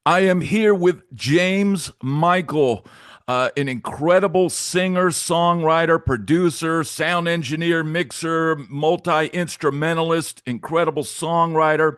I am here with James Michael, an incredible singer, songwriter, producer, sound engineer, mixer, multi instrumentalist, incredible songwriter,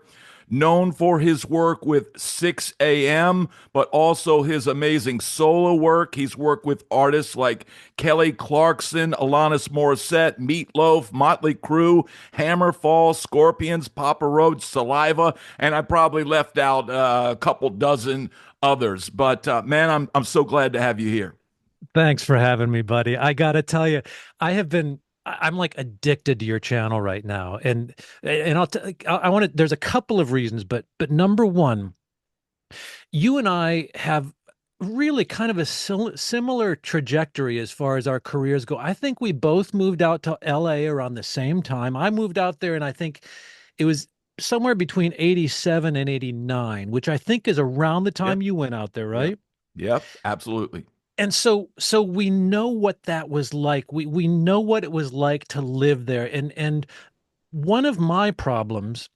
known for his work with 6 a.m., but also his amazing solo work. He's worked with artists like Kelly Clarkson, Alanis Morissette, Loaf, Motley Crue, Hammerfall, Scorpions, Papa Roach, Saliva, and I probably left out a couple dozen others. But man, I'm so glad to have you here. Thanks for having me, buddy. I gotta tell you, I'm like addicted to your channel right now, and I want to. There's a couple of reasons, but number one, you and I have really kind of a similar trajectory as far as our careers go. I think we both moved out to LA around the same time. I moved out there, and I think it was somewhere between 87 and 89, which I think is around the Yep, time you went out there, yep, right? yep, absolutely. And so we know what that was like. We know what it was like to live there. And one of my problems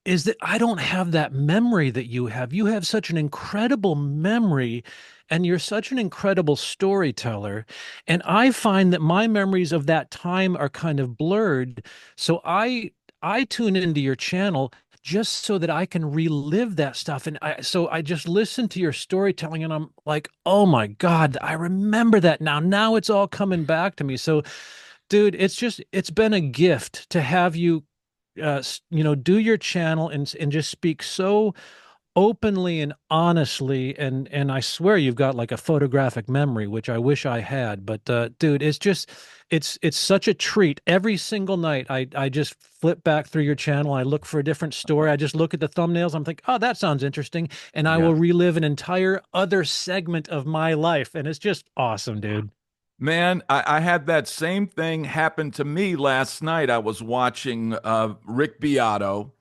is that I don't have that memory that you have. You have such an incredible memory and you're such an incredible storyteller. And I find that my memories of that time are kind of blurred. So I tune into your channel just so that I can relive that stuff. And I just listen to your storytelling and I'm like, oh my God, I remember that now. Now it's all coming back to me. So dude, it's been a gift to have you do your channel and just speak so openly and honestly, and I swear you've got like a photographic memory, which I wish I had. But dude, it's such a treat. Every single night I just flip back through your channel, I look for a different story, I just look at the thumbnails, I'm like, oh, that sounds interesting, and I Yeah. will relive an entire other segment of my life, and it's just awesome, dude. Man, I had that same thing happen to me last night. I was watching Rick Beato,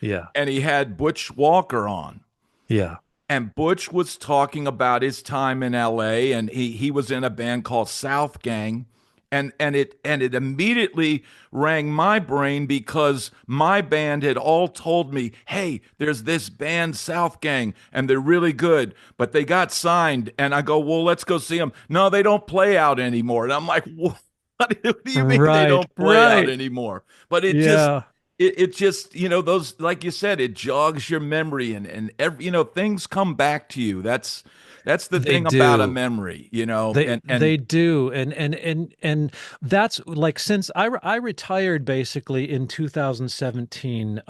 Yeah. and he had Butch Walker on. Yeah. And Butch was talking about his time in LA, and he was in a band called South Gang. And it immediately rang my brain because my band had all told me, "Hey, there's this band South Gang and they're really good, but they got signed." And I go, "Well, let's go see them." "No, they don't play out anymore." And I'm like, "What? What do you mean they Right, don't play out right. anymore?" But Yeah, it just, those, like you said, it jogs your memory, and every, things come back to you. That's the they thing about a do. memory, and They do, and that's like since I retired basically in 2017.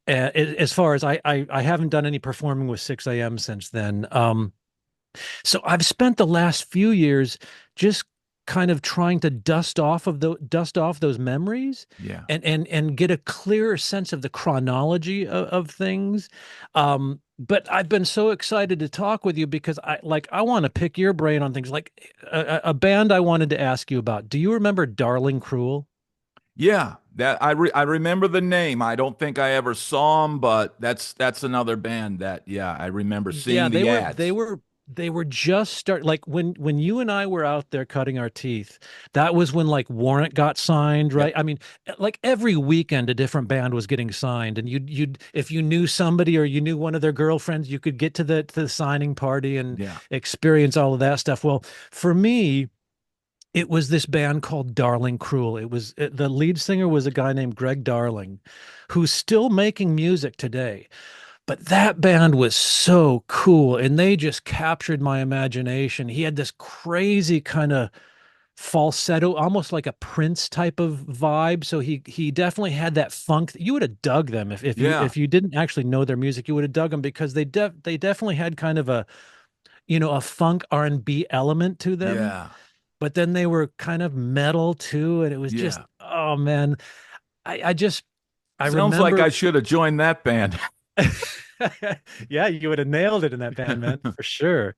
As far as I haven't done any performing with 6 a.m. since then. So I've spent the last few years just kind of trying to dust off those memories yeah. and get a clearer sense of the chronology of things. But I've been so excited to talk with you because I want to pick your brain on things like a band I wanted to ask you about. Do you remember Darling Cruel? Yeah, that I remember the name. I don't think I ever saw them, but that's another band that, yeah, I remember Yeah, seeing the ads. they were just start like when you and I were out there cutting our teeth. That was when like Warrant got signed, right? Yep. I mean, like every weekend a different band was getting signed, and you'd if you knew somebody or you knew one of their girlfriends, you could get to the signing party and Yeah. experience all of that stuff. Well, for me, it was this band called Darling Cruel. The lead singer was a guy named Greg Darling, who's still making music today. But that band was so cool and they just captured my imagination. He had this crazy kind of falsetto, almost like a Prince type of vibe. So he definitely had that funk. You would have dug them Yeah. if you didn't actually know their music, you would have dug them because they definitely had kind of a a funk R&B element to them. Yeah. But then they were kind of metal too, and it was just, Yeah. oh man, I just I Sounds like remember. I should have joined that band. Yeah, you would have nailed it in that band, man, for sure.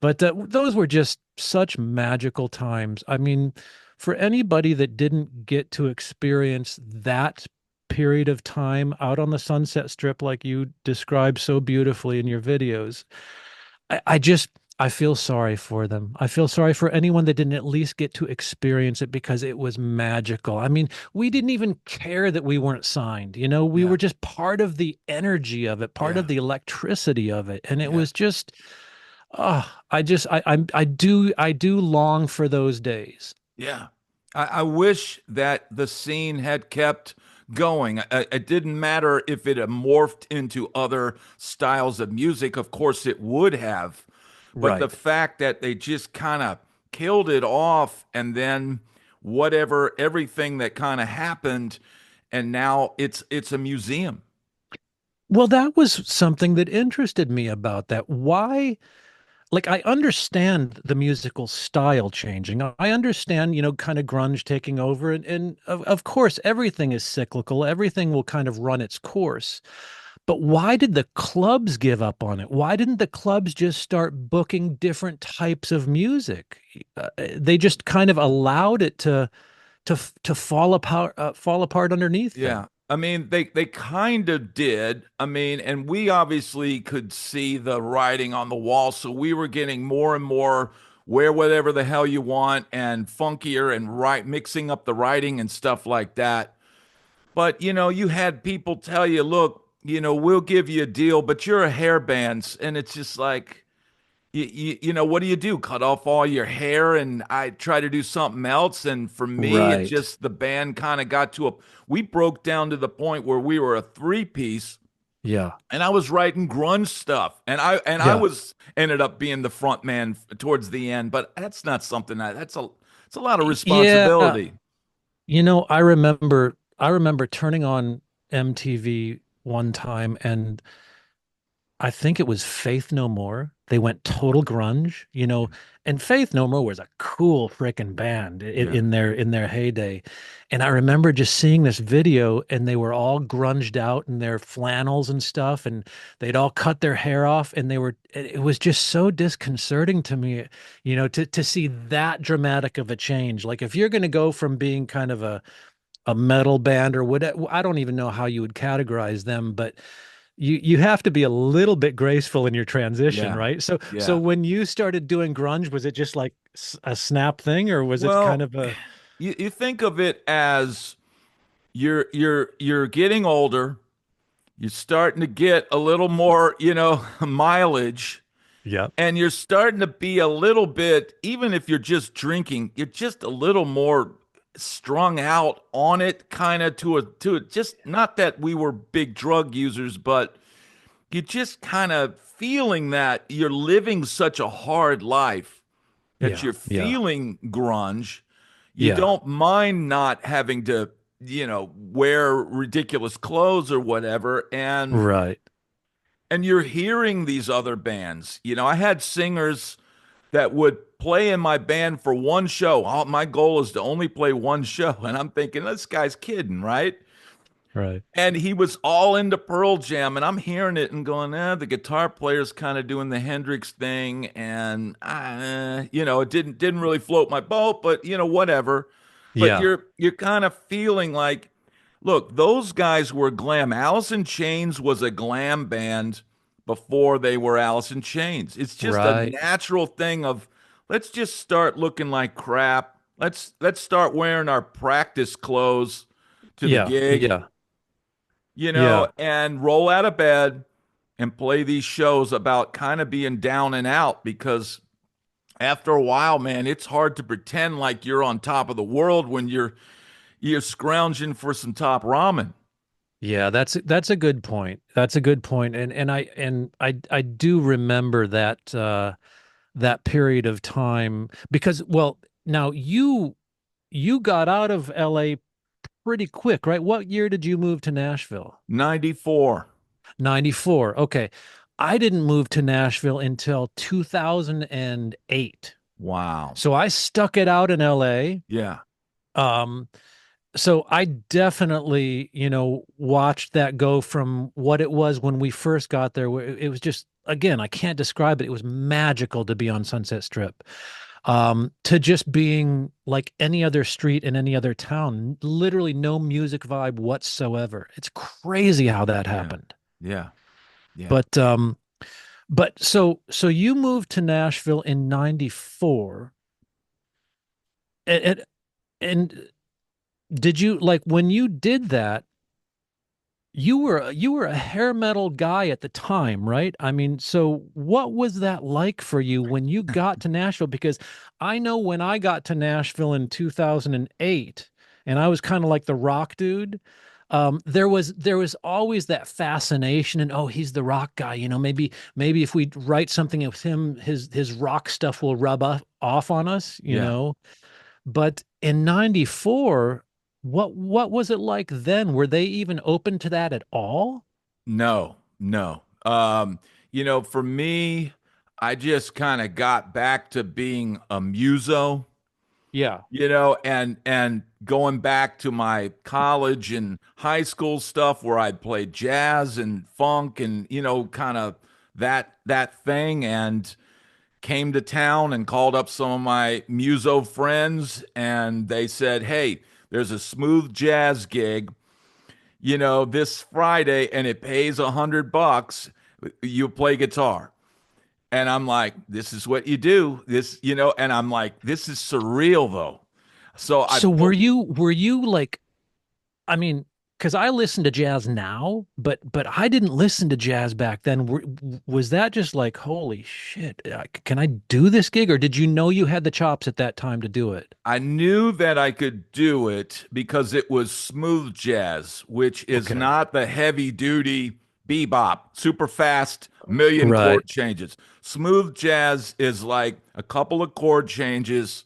But those were just such magical times. I mean, for anybody that didn't get to experience that period of time out on the Sunset Strip like you described so beautifully in your videos, I just I feel sorry for them. I feel sorry for anyone that didn't at least get to experience it because it was magical. I mean, we didn't even care that we weren't signed. You know, we Yeah, were just part of the energy of it, part yeah, of the electricity of it. And it yeah, was just, I do long for those days. yeah. I wish that the scene had kept going. It didn't matter if it had morphed into other styles of music. Of course, it would have. But the Right. fact that they just kind of killed it off and then whatever, everything that kind of happened, and now it's a museum. Well, that was something that interested me about that. Why? Like, I understand the musical style changing. I understand, kind of grunge taking over. And of course, everything is cyclical. Everything will kind of run its course. But why did the clubs give up on it? Why didn't the clubs just start booking different types of music? They just kind of allowed it to fall apart underneath Yeah. them. I mean, they kind of did. I mean, and we obviously could see the writing on the wall, so we were getting more and more wear whatever the hell you want and funkier and right mixing up the writing and stuff like that. But you had people tell you, look, we'll give you a deal, but you're a hair band, and it's just like what do you do? Cut off all your hair? And I try to do something else. And for me, it Right. just, the band kind of got to we broke down to the point where we were a three piece Yeah. and I was writing grunge stuff. And I Yeah. was ended up being the front man towards the end, but that's not something it's a lot of Yeah. responsibility. I remember turning on MTV one time and I think it was Faith No More. They went total grunge, and Faith No More was a cool freaking band Yeah. in their heyday. And I remember just seeing this video and they were all grunged out in their flannels and stuff and they'd all cut their hair off and it was just so disconcerting to me, to see that dramatic of a change. Like if you're going to go from being kind of a metal band or whatever, I don't even know how you would categorize them, but you have to be a little bit graceful in your transition, Yeah. right? So Yeah. when you started doing grunge, was it just like a snap thing, or was it kind Well, of a you think of it as you're getting older. You're starting to get a little more, mileage, yeah, and you're starting to be a little bit, even if you're just drinking, you're just a little more strung out on it, kind of to just not that we were big drug users, but you're just kind of feeling that you're living such a hard life that yeah, you're yeah, feeling grunge. You yeah, don't mind not having to, wear ridiculous clothes or whatever. right, And you're hearing these other bands. I had singers that would play in my band for one show. My goal is to only play one show. And I'm thinking, this guy's kidding, right? right, And he was all into Pearl Jam, and I'm hearing it and going, the guitar player's kind of doing the Hendrix thing, and it didn't really float my boat, but whatever. But yeah, you're kind of feeling like, look, those guys were glam. Alice in Chains was a glam band before they were Alice in Chains. It's just a right, natural thing of let's just start looking like crap. Let's start wearing our practice clothes to the yeah, gig, yeah, yeah, and roll out of bed and play these shows about kind of being down and out because after a while, man, it's hard to pretend like you're on top of the world when you're scrounging for some top ramen. yeah. That's a good point. That's a good point. And I do remember that period of time because, well, now you got out of LA pretty quick, right? What year did you move to Nashville? 94. 94. Okay. I didn't move to Nashville until 2008. Wow. So I stuck it out in LA. Yeah. Um, so I definitely, watched that go from what it was when we first got there, where it was just, again, I can't describe it. It was magical to be on Sunset Strip. To just being like any other street in any other town, literally no music vibe whatsoever. It's crazy how that Yeah. happened. Yeah. Yeah. But But so you moved to Nashville in 94. And, and did you like when you did that, you were a hair metal guy at the time, right? I mean, so what was that like for you when you got to Nashville? Because I know when I got to Nashville in 2008, and I was kind of like the rock dude, there was always that fascination, and oh, he's the rock guy, maybe if we write something with him, his rock stuff will off on us, Yeah. But in 94, what was it like then? Were they even open to that at all? No, no. For me, I just kind of got back to being a muso, Yeah. and going back to my college and high school stuff where I played jazz and funk and kind of that thing, and came to town and called up some of my muso friends, and they said, "Hey, there's a smooth jazz gig, this Friday, and it pays $100. You play guitar." And I'm like, "This is what you do." And I'm like, "This is surreal though." So I So pulled, were you like, I mean, because I listen to jazz now, but I didn't listen to jazz back then. Was that just like, holy shit, can I do this gig? Or did you know you had the chops at that time to do it? I knew that I could do it because it was smooth jazz, which is Okay. not the heavy duty bebop, super fast, million Right. chord changes. Smooth jazz is like a couple of chord changes,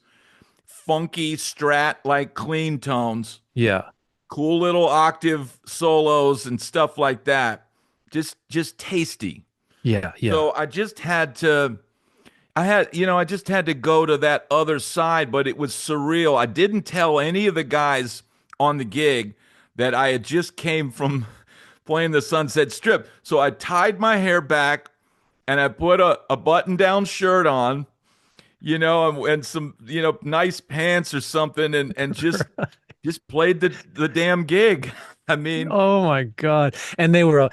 funky strat like clean tones, Yeah. cool little octave solos and stuff like that. Just tasty. Yeah. Yeah. So I just had to go to that other side, but it was surreal. I didn't tell any of the guys on the gig that I had just came from playing the Sunset Strip. So I tied my hair back and I put a button-down shirt on, and some, nice pants or something, and just played the damn gig. I mean, Oh my God. And they were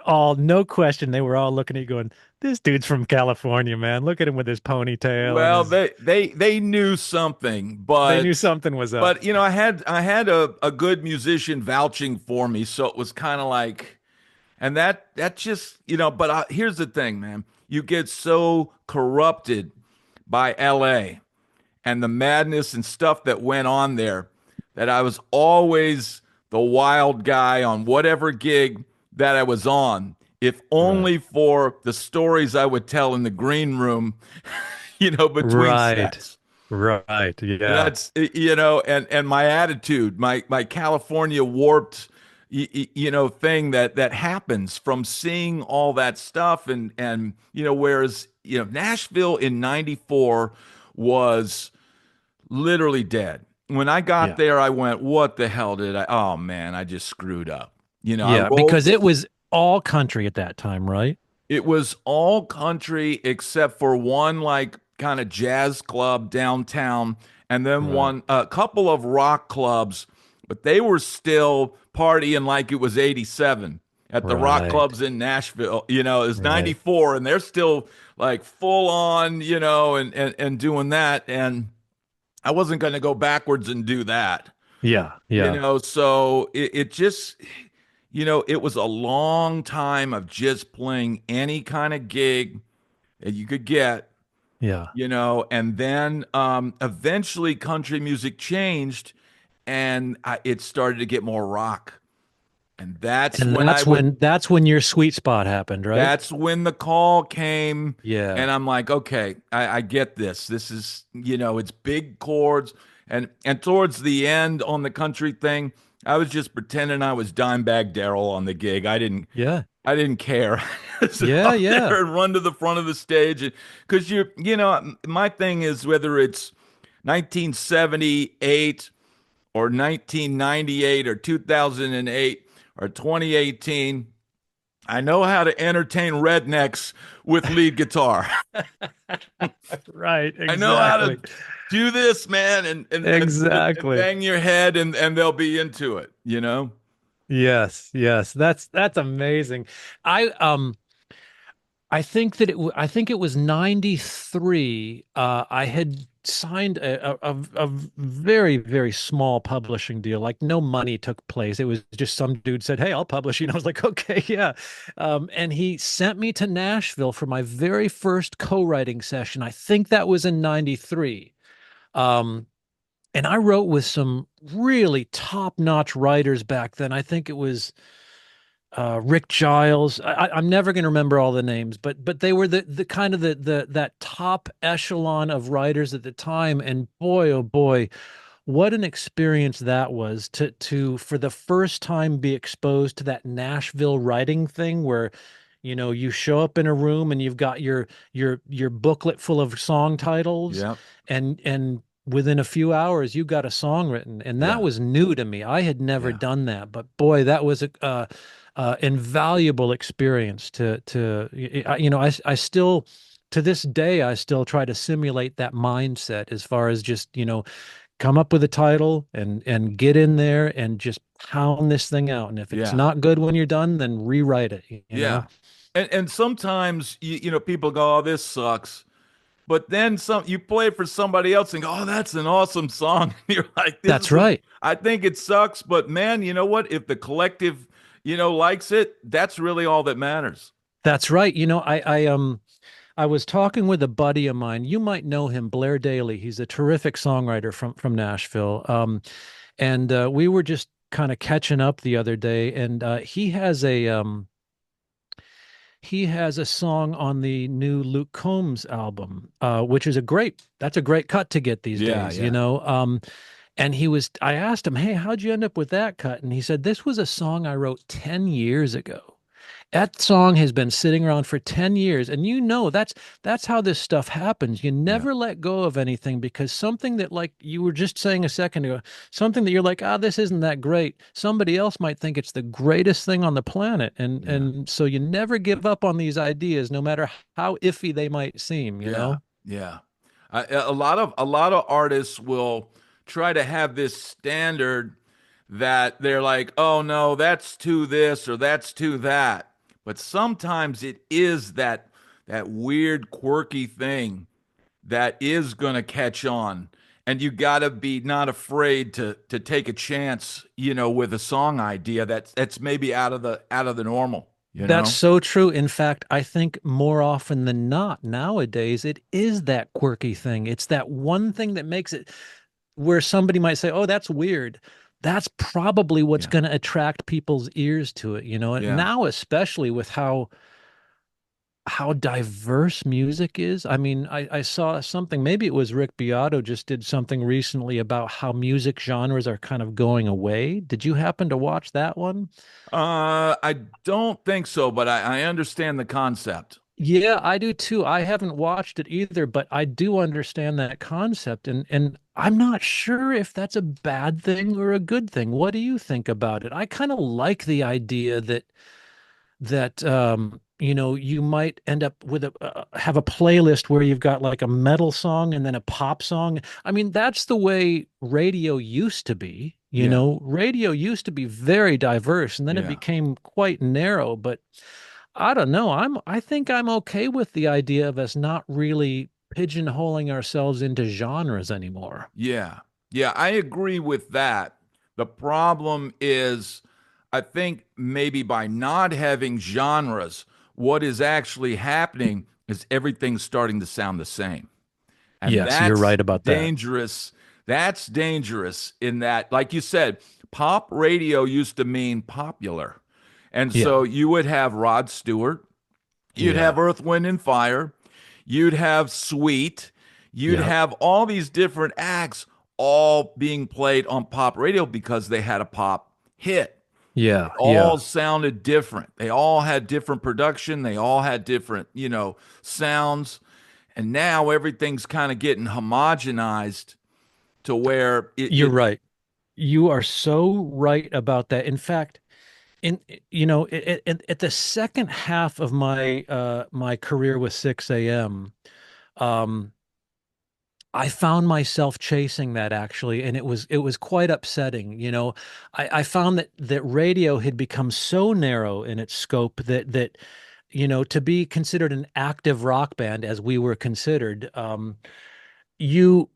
all, no question, they were all looking at you going, this dude's from California, man. Look at him with his ponytail and well, his they knew something, they but knew something was up. I had a good musician vouching for me, so it was kind of like, and that just, but here's the thing, man. You get so corrupted by LA and the madness and stuff that went on there that I was always the wild guy on whatever gig that I was on, if Right. only for the stories I would tell in the green room, between Right. sets. Right. Yeah. That's and my attitude, my California warped thing that happens from seeing all that stuff, and whereas Nashville in 94 was literally dead. When I got Yeah. there, I went, "What the hell did I? Oh man, I just screwed up." I Yeah, rolled. because it was all country at that time, right? It was all country except for one like kind of jazz club downtown, and then Right. one a couple of rock clubs, but they were still partying like it was 87 at the rock Right. clubs in Nashville. It was Right. 94 and they're still like full on, and doing that, and I wasn't going to go backwards and do that. Yeah. Yeah. So it just, it was a long time of just playing any kind of gig that you could get, Yeah. and then eventually country music changed, and it started to get more rock. And that's And when I that's would, when your sweet spot happened, right? that's when the call came, Yeah. and I'm like, okay, I get this. This is, it's big chords, and towards the end on the country thing, I was just pretending I was Dimebag Darrell on the gig. Yeah. I didn't care. Sit Yeah. up Yeah. there and run to the front of the stage, because my thing is whether it's 1978 or 1998 or 2008 or 2018. I know how to entertain rednecks with lead guitar. Right. I know how to Exactly. do this, man, and Exactly. bang your head, and they'll be into it. Yes. Yes. That's amazing. I I think it was 93. I had signed a very, very small publishing deal. Like no money took place. It was just some dude said, "Hey, I'll publish you." And I was like, "Okay, yeah." And he sent me to Nashville for my very first co-writing session. I think that was in 93. Um, and I wrote with some really top-notch writers back then. I think it was Rick Giles. I'm never going to remember all the names, but they were the kind of the that top echelon of writers at the time. And boy, oh boy, what an experience that was to for the first time be exposed to that Nashville writing thing where, you know, you show up in a room and you've got your booklet full of song titles, Yeah. and within a few hours you got a song written, and that Yeah. was new to me. I had never Yeah. done that, but boy, that was a invaluable experience you know, I still to this day I still try to simulate that mindset as far as just, you know, come up with a title and get in there and just pound this thing out. And if it's Yeah. not good when you're done, then rewrite it, you know? Yeah. And sometimes people go, "Oh, this sucks." But then you play it for somebody else and go, "Oh, that's an awesome song." You're like, That's right. I think it sucks, but man, you know what? If the collective, likes it, that's really all that matters. That's right. You know, I was talking with a buddy of mine. You might know him, Blair Daly. He's a terrific songwriter from Nashville. And we were just kind of catching up the other day, and he has a song on the new Luke Combs album, which is that's a great cut to get these Yeah, days, you yeah, know. I asked him, "Hey, how'd you end up with that cut?" And he said, "This was a song I wrote 10 years ago. That song has been sitting around for 10 years." And you know, that's how this stuff happens. You yeah, never let go of anything because something that, like you were just saying a second ago, something that you're like, "Ah, this isn't that great." Somebody else might think it's the greatest thing on the planet. yeah, And so you never give up on these ideas, no matter how iffy they might seem, you yeah, know? yeah. A lot of artists will try to have this standard that they're like, "Oh no, that's too this or that's too that." But sometimes it is that weird, quirky thing that is going to catch on, and you got to be not afraid to take a chance, with a song idea that's maybe out of the normal, you That's know? so true. In fact, I think more often than not nowadays, it is that quirky thing. It's that one thing that makes it where somebody might say, "Oh, that's weird." That's probably what's Yeah, going to attract people's ears to it, you know. And yeah. now, especially with how diverse music is. I mean, I saw something, maybe it was Rick Beato just did something recently about how music genres are kind of going away. Did you happen to watch that one? I don't think so, but I understand the concept. Yeah, I do too. I haven't watched it either, but I do understand that concept, and I'm not sure if that's a bad thing or a good thing. What do you think about it? I kind of like the idea that you know, you might end up with a have a playlist where you've got like a metal song and then a pop song. I mean, that's the way radio used to be. You Yeah, know, radio used to be very diverse, and then it yeah, became quite narrow, but I don't know. I think I'm okay with the idea of us not really pigeonholing ourselves into genres anymore. yeah, yeah. I agree with that. The problem is, I think maybe by not having genres, what is actually happening is everything's starting to sound the same. And Yes, you're that's right about that. dangerous. That's dangerous in that, like you said, pop radio used to mean popular. And Yeah. so you would have Rod Stewart, you'd Yeah. have Earth, Wind, and Fire, you'd have Sweet, you'd Yeah. have all these different acts all being played on pop radio because they had a pop hit. Yeah. They all Yeah. sounded different. They all had different production. They all had different, sounds. And now everything's kind of getting homogenized to where You're right. You are so right about that. In fact, in you know, at the second half of my career with 6 a.m., um, I found myself chasing that actually, and it was quite upsetting. You know, I found that radio had become so narrow in its scope that to be considered an active rock band as we were considered, you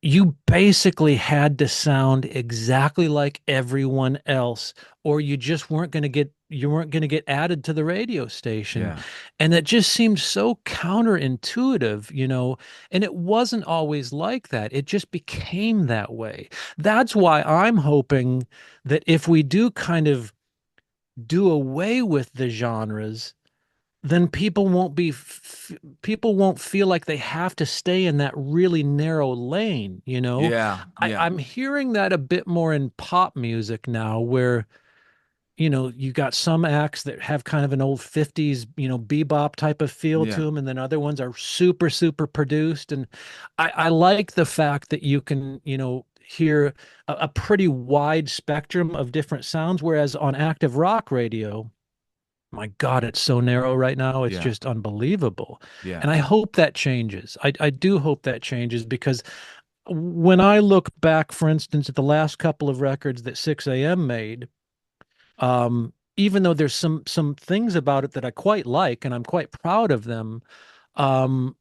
you basically had to sound exactly like everyone else, or you weren't going to get added to the radio station. Yeah. And it just seemed so counterintuitive, and it wasn't always like that. It just became that way. That's why I'm hoping that if we do kind of do away with the genres, then people won't feel like they have to stay in that really narrow lane. Yeah. Yeah. I'm hearing that a bit more in pop music now, where you got some acts that have kind of an old 50s bebop type of feel to Yeah. them, and then other ones are super super produced. And I like the fact that you can hear a pretty wide spectrum of different sounds, whereas on active rock radio, my God, it's so narrow right now. It's Yeah. just unbelievable. Yeah. And I hope that changes. I do hope that changes, because when I look back, for instance, at the last couple of records that 6 a.m. made, even though there's some things about it that I quite like and I'm quite proud of them, um,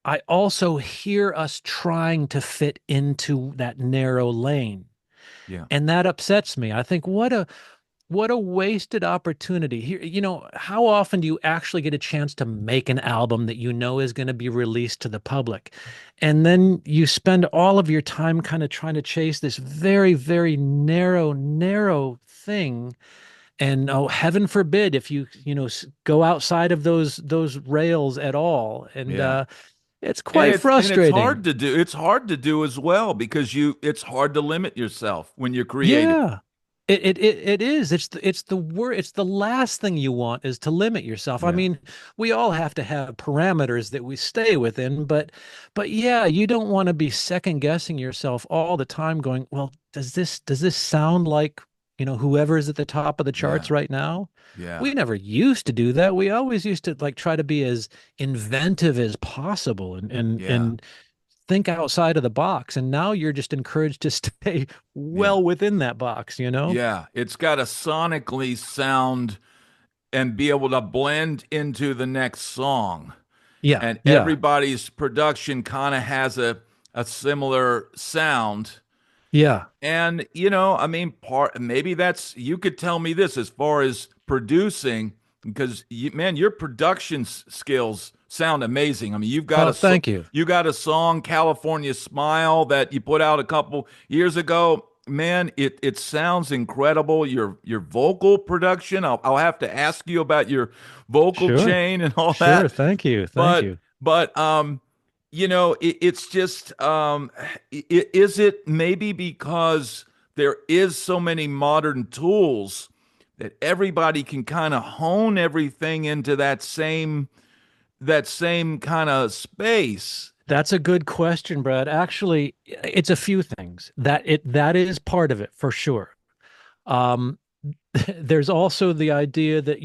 I also hear us trying to fit into that narrow lane. Yeah. And that upsets me. I think what a wasted opportunity. Here, how often do you actually get a chance to make an album that is going to be released to the public? And then you spend all of your time kind of trying to chase this very, very narrow, narrow thing. And oh, heaven forbid if go outside of those rails at all. And Yeah. it's And quite it's frustrating. hard to do. It's hard to do as well because it's hard to limit yourself when you're creating. Yeah. It is. It's the last thing you want is to limit yourself. I Yeah. mean, we all have to have parameters that we stay within, but yeah, you don't want to be second guessing yourself all the time going, well, does this sound like, whoever's at the top of the charts Yeah. right now? Yeah. We never used to do that. We always used to like try to be as inventive as possible and and Yeah. and think outside of the box. And now you're just encouraged to stay Yeah. well within that box. Yeah. It's got to sonically sound and be able to blend into the next song. Yeah, And yeah, everybody's production kind of has a similar sound. yeah. And I mean, maybe that's you could tell me this as far as producing because man, your production skills sound amazing. I mean, Oh, thank you. you got a song California Smile that you put out a couple years ago. Man, it sounds incredible. Your vocal production, I'll have to ask you about your vocal Sure, chain and all sure. that. Thank you, thank But you. it's just is it maybe because there is so many modern tools that everybody can kind of hone everything into that same kind of space. That's a good question, Brad. Actually, it's a few things. That is part of it for sure. Um, there's also the idea that,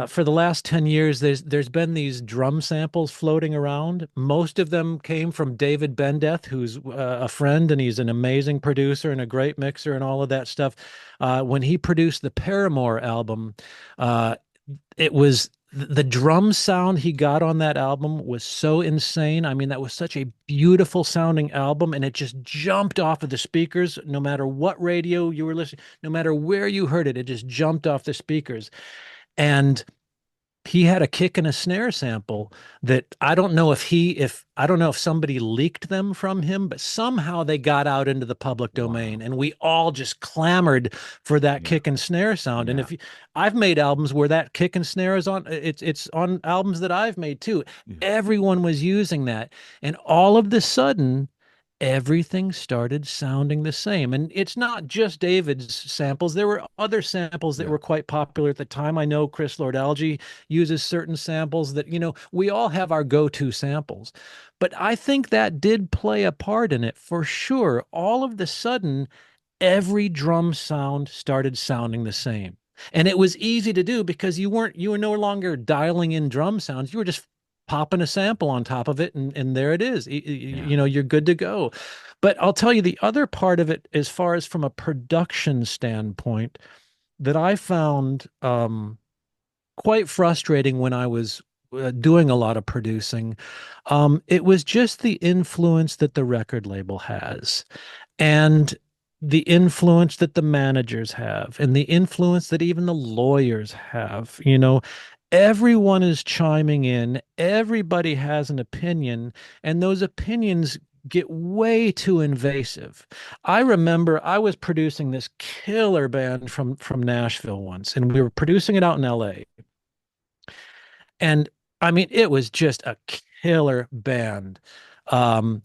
for the last 10 years, there's been these drum samples floating around. Most of them came from David Bendeth, who's a friend, and he's an amazing producer and a great mixer and all of that stuff. When he produced the Paramore album, uh, it was the drum sound he got on that album was so insane. I mean, that was such a beautiful sounding album, and it just jumped off of the speakers. No matter what radio you were listening, no matter where you heard it, it just jumped off the speakers. And he had a kick and a snare sample that I don't know if somebody leaked them from him, but somehow they got out into the public domain, Wow. and we all just clamored for that Yeah. kick and snare sound. And Yeah. if you, I've made albums where that kick and snare is on, it's on albums that I've made too. Yeah. Everyone was using that, and all of the sudden everything started sounding the same. And it's not just David's samples. There were other samples that Yeah. were quite popular at the time. I know Chris Lord-Alge uses certain samples that, we all have our go-to samples. But I think that did play a part in it for sure. All of the sudden, every drum sound started sounding the same. And it was easy to do because you were no longer dialing in drum sounds. You were just popping a sample on top of it, and there it is. Yeah. You're good to go. But I'll tell you the other part of it, as far as from a production standpoint, that I found quite frustrating when I was doing a lot of producing. It was just the influence that the record label has, and the influence that the managers have, and the influence that even the lawyers have. Everyone is chiming in, everybody has an opinion, and those opinions get way too invasive. I remember I was producing this killer band from Nashville once, and we were producing it out in LA. And I mean, it was just a killer band. Um,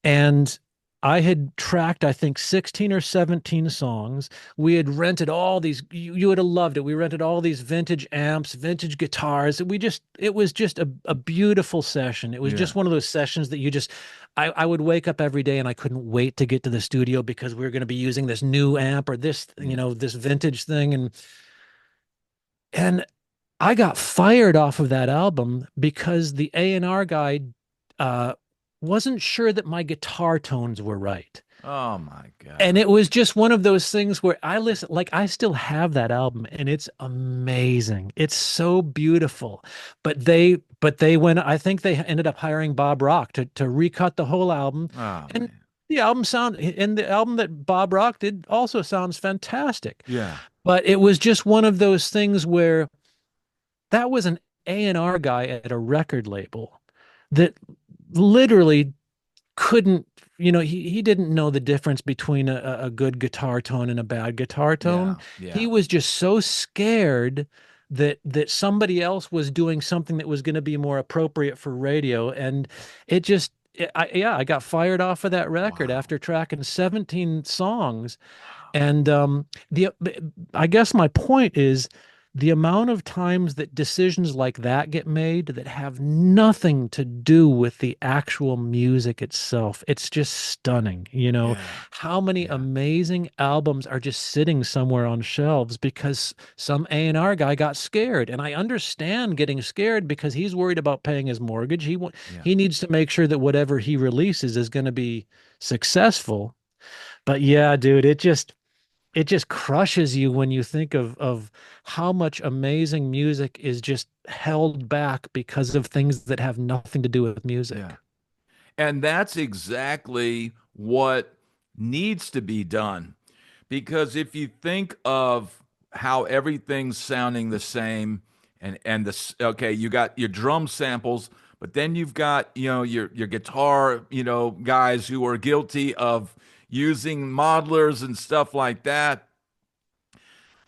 and I had tracked, I think, 16 or 17 songs. We had rented all these, you would have loved it. We rented all these vintage amps, vintage guitars. It was just a beautiful session. It was Yeah. just one of those sessions that I would wake up every day and I couldn't wait to get to the studio because we were going to be using this new amp or this, Yeah. this vintage thing. And I got fired off of that album because the A&R guy uh, wasn't sure that my guitar tones were right. Oh my And God. it was just one of those things where I listen, like I still have that album and it's amazing. It's so beautiful. But they went, I think they ended up hiring Bob Rock to recut the whole album. Oh And man. the album that Bob Rock did also sounds fantastic. Yeah. But it was just one of those things where that was an A&R guy at a record label that literally couldn't, he didn't know the difference between a good guitar tone and a bad guitar tone. Yeah. He Yeah. was just so scared that somebody else was doing something that was going to be more appropriate for radio. And it just, I got fired off of that record Wow. after tracking 17 songs. Wow. And I guess my point is the amount of times that decisions like that get made that have nothing to do with the actual music itself. It's just stunning, Yeah. how many Yeah. amazing albums are just sitting somewhere on shelves because some A&R guy got scared. And I understand getting scared because he's worried about paying his mortgage. Yeah. He needs to make sure that whatever he releases is going to be successful. But yeah, dude, it just crushes you when you think of how much amazing music is just held back because of things that have nothing to do with Yeah. music. And that's exactly what needs to be done. Because if you think of how everything's sounding the same and okay, you got your drum samples, but then you've got, your guitar, guys who are guilty of using modelers and stuff like that.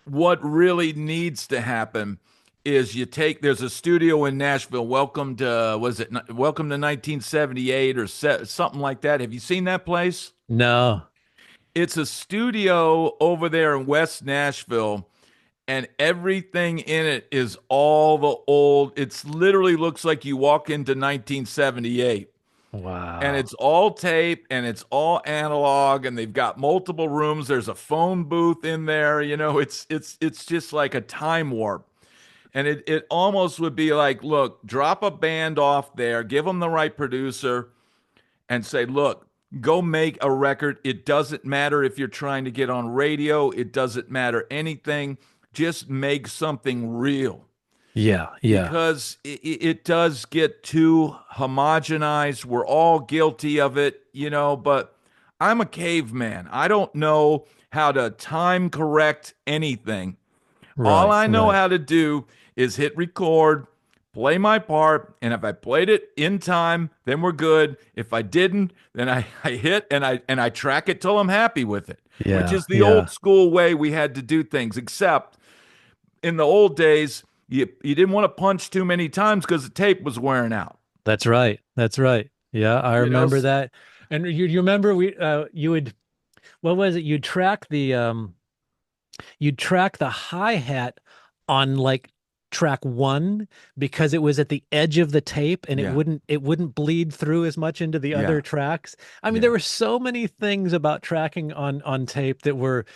What really needs to happen is there's a studio in Nashville, Welcome to 1978 or something like that. Have you seen that place? No. It's a studio over there in West Nashville, and everything in it is all the old. It's literally looks like you walk into 1978. And Wow. it's all tape and it's all analog, and they've got multiple rooms. There's a phone booth in there. It's just like a time warp. And it almost would be like, look, drop a band off there, give them the right producer, and say, look, go make a record. It doesn't matter if you're trying to get on radio, it doesn't matter anything. Just make something real Yeah, yeah. because it does get too homogenized. We're all guilty of it, but I'm a caveman. I don't know how to time correct anything. All Right, I know right. how to do is hit record, play my part, and if I played it in time, then we're good. If I didn't, then I hit and I track it till I'm happy with it, which Yeah, is the old yeah. school way we had to do things. Except in the old days, you didn't want to punch too many times because the tape was wearing out. That's right. That's right. Yeah, I You know, remember that. And you remember you would, what was it? You'd track the hi-hat on like track one because it was at the edge of the tape and it yeah, wouldn't bleed through as much into the yeah, other tracks. I mean, there yeah. were so many things about tracking on tape that were,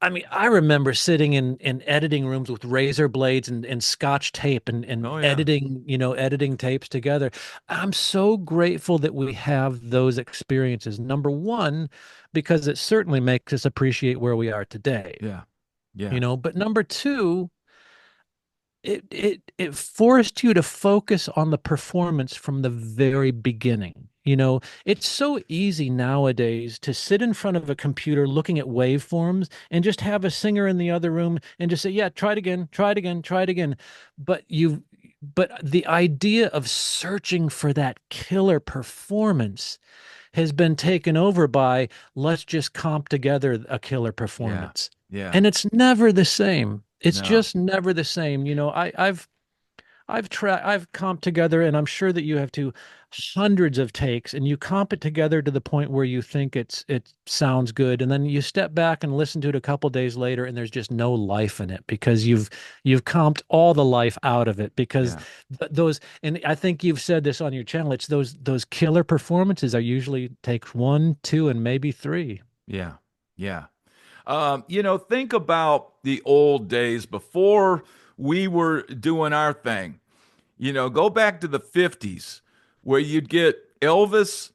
I mean, I remember sitting in editing rooms with razor blades and scotch tape and Oh yeah, editing tapes together. I'm so grateful that we have those experiences. Number one, because it certainly makes us appreciate where we are today, yeah, yeah, but number two, it forced you to focus on the performance from the very beginning. You know, it's so easy nowadays to sit in front of a computer looking at waveforms and just have a singer in the other room and just say, yeah, try it again, try it again, try it again. But but the idea of searching for that killer performance has been taken over by, let's just comp together a killer Yeah. performance. Yeah. And it's never the same. It's No. just never the same. You know, I've comped together, and I'm sure that you have too, hundreds of takes, and you comp it together to the point where you think it sounds good, and then you step back and listen to it a couple days later, and there's just no life in it because you've comped all the life out of it because Yeah. those, and I think you've said this on your channel, it's those killer performances are usually takes one, two, and maybe three. Yeah. Yeah. Think about the old days before we were doing our thing. Go back to the 50s where you'd get Elvis,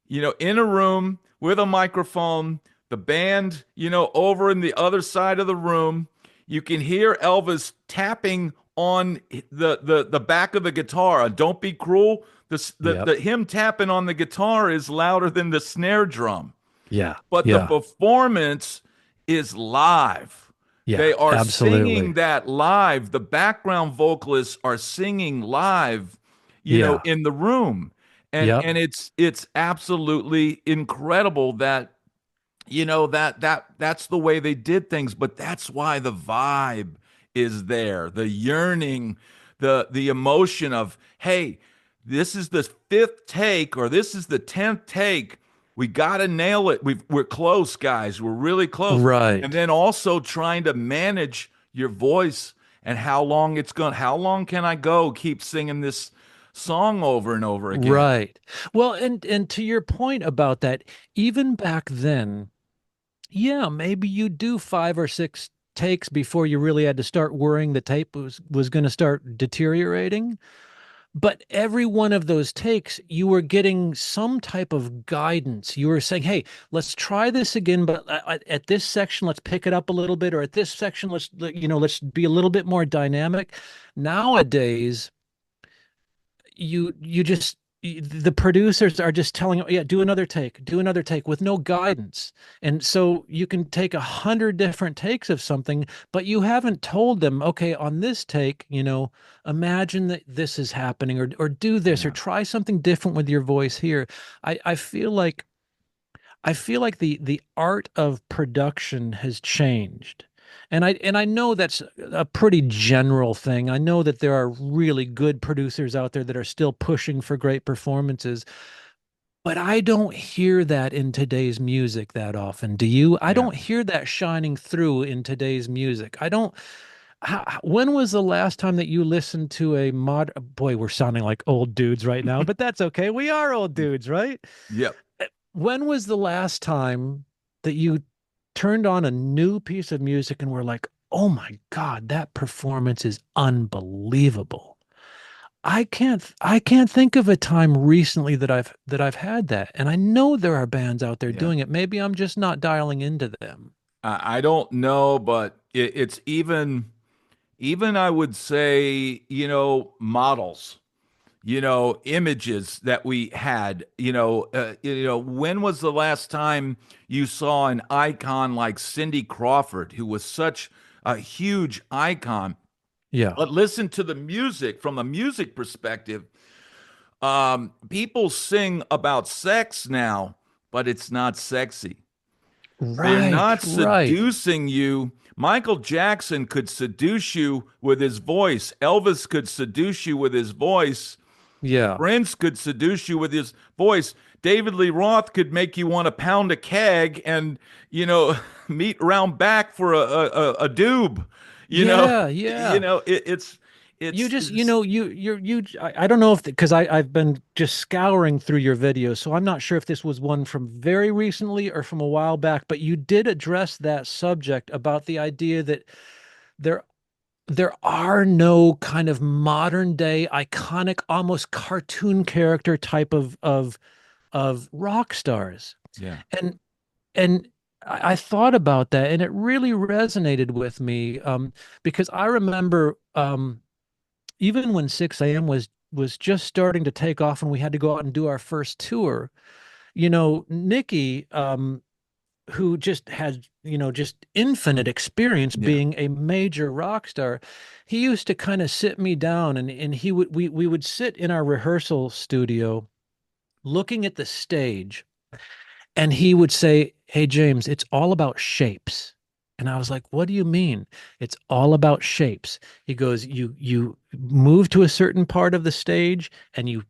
in a room with a microphone, the band, over in the other side of the room. You can hear Elvis tapping on the back of the guitar. Don't Be Cruel. Yep. The him tapping on the guitar is louder than the snare drum, Yeah. but the Yeah. performance is live. Yeah. They are singing Absolutely. that live. The background vocalists are singing live, Yeah. in the room. And Yep. and it's absolutely incredible that that's the way they did things, but that's why the vibe is there. The yearning, the emotion of, hey, this is the fifth take or this is the 10th take. We got to nail it. We're close, guys. We're really close. And Right. then also trying to manage your voice and how long can I go keep singing this song over and over again? Right. Well, and to your point about that, even back then, yeah, maybe you do five or six takes before you really had to start worrying the tape was going to start deteriorating. But every one of those takes, you were getting some type of guidance. You were saying, "Hey, let's try this again, but at this section, let's pick it up a little bit, or at this section, let's be a little bit more dynamic." Nowadays, you just the producers are just telling you, yeah, do another take with no guidance. And so you can take 100 different takes of something, but you haven't told them, okay, on this take, imagine that this is happening, or do this, or Yeah. try something different with your voice here. I feel like the art of production has changed. And I know that's a pretty general thing. I know that there are really good producers out there that are still pushing for great performances, but I don't hear that in today's music that often. Do you? I Yeah. don't hear that shining through in today's music. I don't. When was the last time that you listened to a mod? Boy, we're sounding like old dudes right now, but that's okay. We are old dudes, right? Yep. When was the last time that you turned on a new piece of music and were like, "Oh my God, that performance is unbelievable." I can't think of a time recently that I've had that. And I know there are bands out there Yeah. doing it. Maybe I'm just not dialing into them. I don't know, but it's even I would say, models, images that we had, when was the last time you saw an icon like Cindy Crawford, who was such a huge icon? Yeah. But listen to the music from a music perspective. People sing about sex now, but it's not sexy. They're Right, not right. seducing you. Michael Jackson could seduce you with his voice. Elvis could seduce you with his voice. Yeah. Prince could seduce you with his voice. David Lee Roth could make you want to pound a keg and, meet around back for a doob. You know, Yeah, yeah. You just, it's I don't know if, because I've been just scouring through your videos, so I'm not sure if this was one from very recently or from a while back, but you did address that subject about the idea that there there are no kind of modern day iconic, almost cartoon character type of rock stars. yeah, And and I thought about that, and it really resonated with me, because I remember. even when 6 a.m. was just starting to take off and we had to go out and do our first tour, Nikki, who just had, just infinite experience Yeah. being a major rock star, he used to kind of sit me down and we would sit in our rehearsal studio looking at the stage, and he would say, "Hey, James, it's all about shapes." And I was like, "What do you mean? It's all about shapes." He goes, "You move to a certain part of the stage and you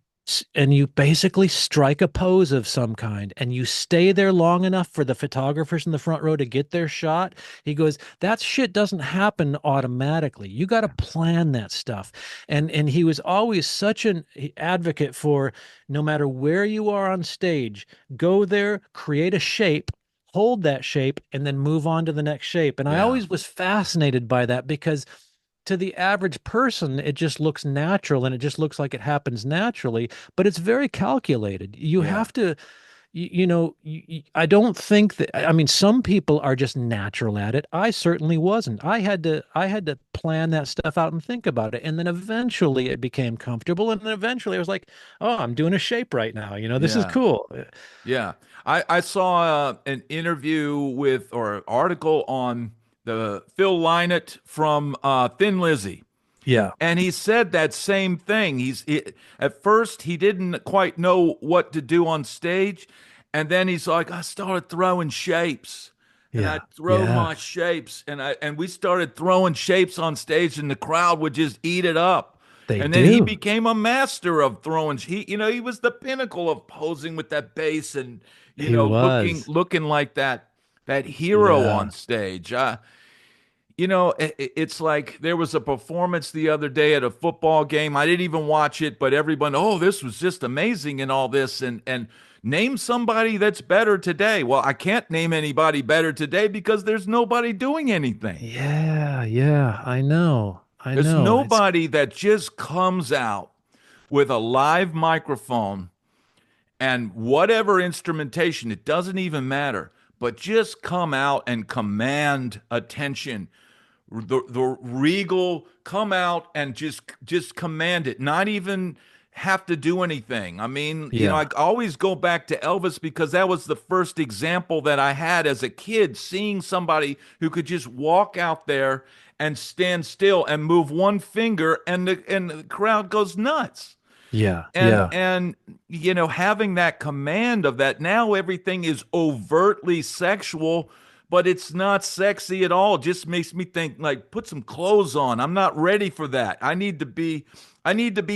basically strike a pose of some kind and you stay there long enough for the photographers in the front row to get their shot." He goes, "That shit doesn't happen automatically. You got to plan that stuff." And he was always such an advocate for, no matter where you are on stage, go there, create a shape, hold that shape, and then move on to the next shape. And I Yeah. always was fascinated by that because to the average person, it just looks natural and it just looks like it happens naturally, but it's very calculated. You Yeah. have to, I don't think that, I mean, some people are just natural at it. I certainly wasn't. I had to plan that stuff out and think about it. And then eventually it became comfortable. And then eventually I was like, oh, I'm doing a shape right now. This is Yeah. cool. Yeah. I saw an interview with or article on the Phil Lynott from Thin Lizzy. Yeah. And he said that same thing. At first he didn't quite know what to do on stage, and then he's like, I started throwing shapes, and I Yeah. throw Yeah. my shapes, and we started throwing shapes on stage, and the crowd would just eat it up. They And then he do. became a master of throwing. He was the pinnacle of posing with that bass and He was. looking like that hero on Yeah. stage. It's like there was a performance the other day at a football game. I didn't even watch it, but everyone, oh, this was just amazing and all this. And name somebody that's better today. Well, I can't name anybody better today because there's nobody doing anything. Yeah. Yeah. I know. I There's know. It's nobody that just comes out with a live microphone and whatever instrumentation, it doesn't even matter, but just come out and command attention. The regal come out and just command it, not even have to do anything. I mean, I Yeah. always go back to Elvis because that was the first example that I had as a kid, seeing somebody who could just walk out there and stand still and move one finger, and the crowd goes nuts. Yeah. and Yeah. and having that command of that, now everything is overtly sexual, but it's not sexy at all. It just makes me think, like, put some clothes on. I'm not ready for that. I need to be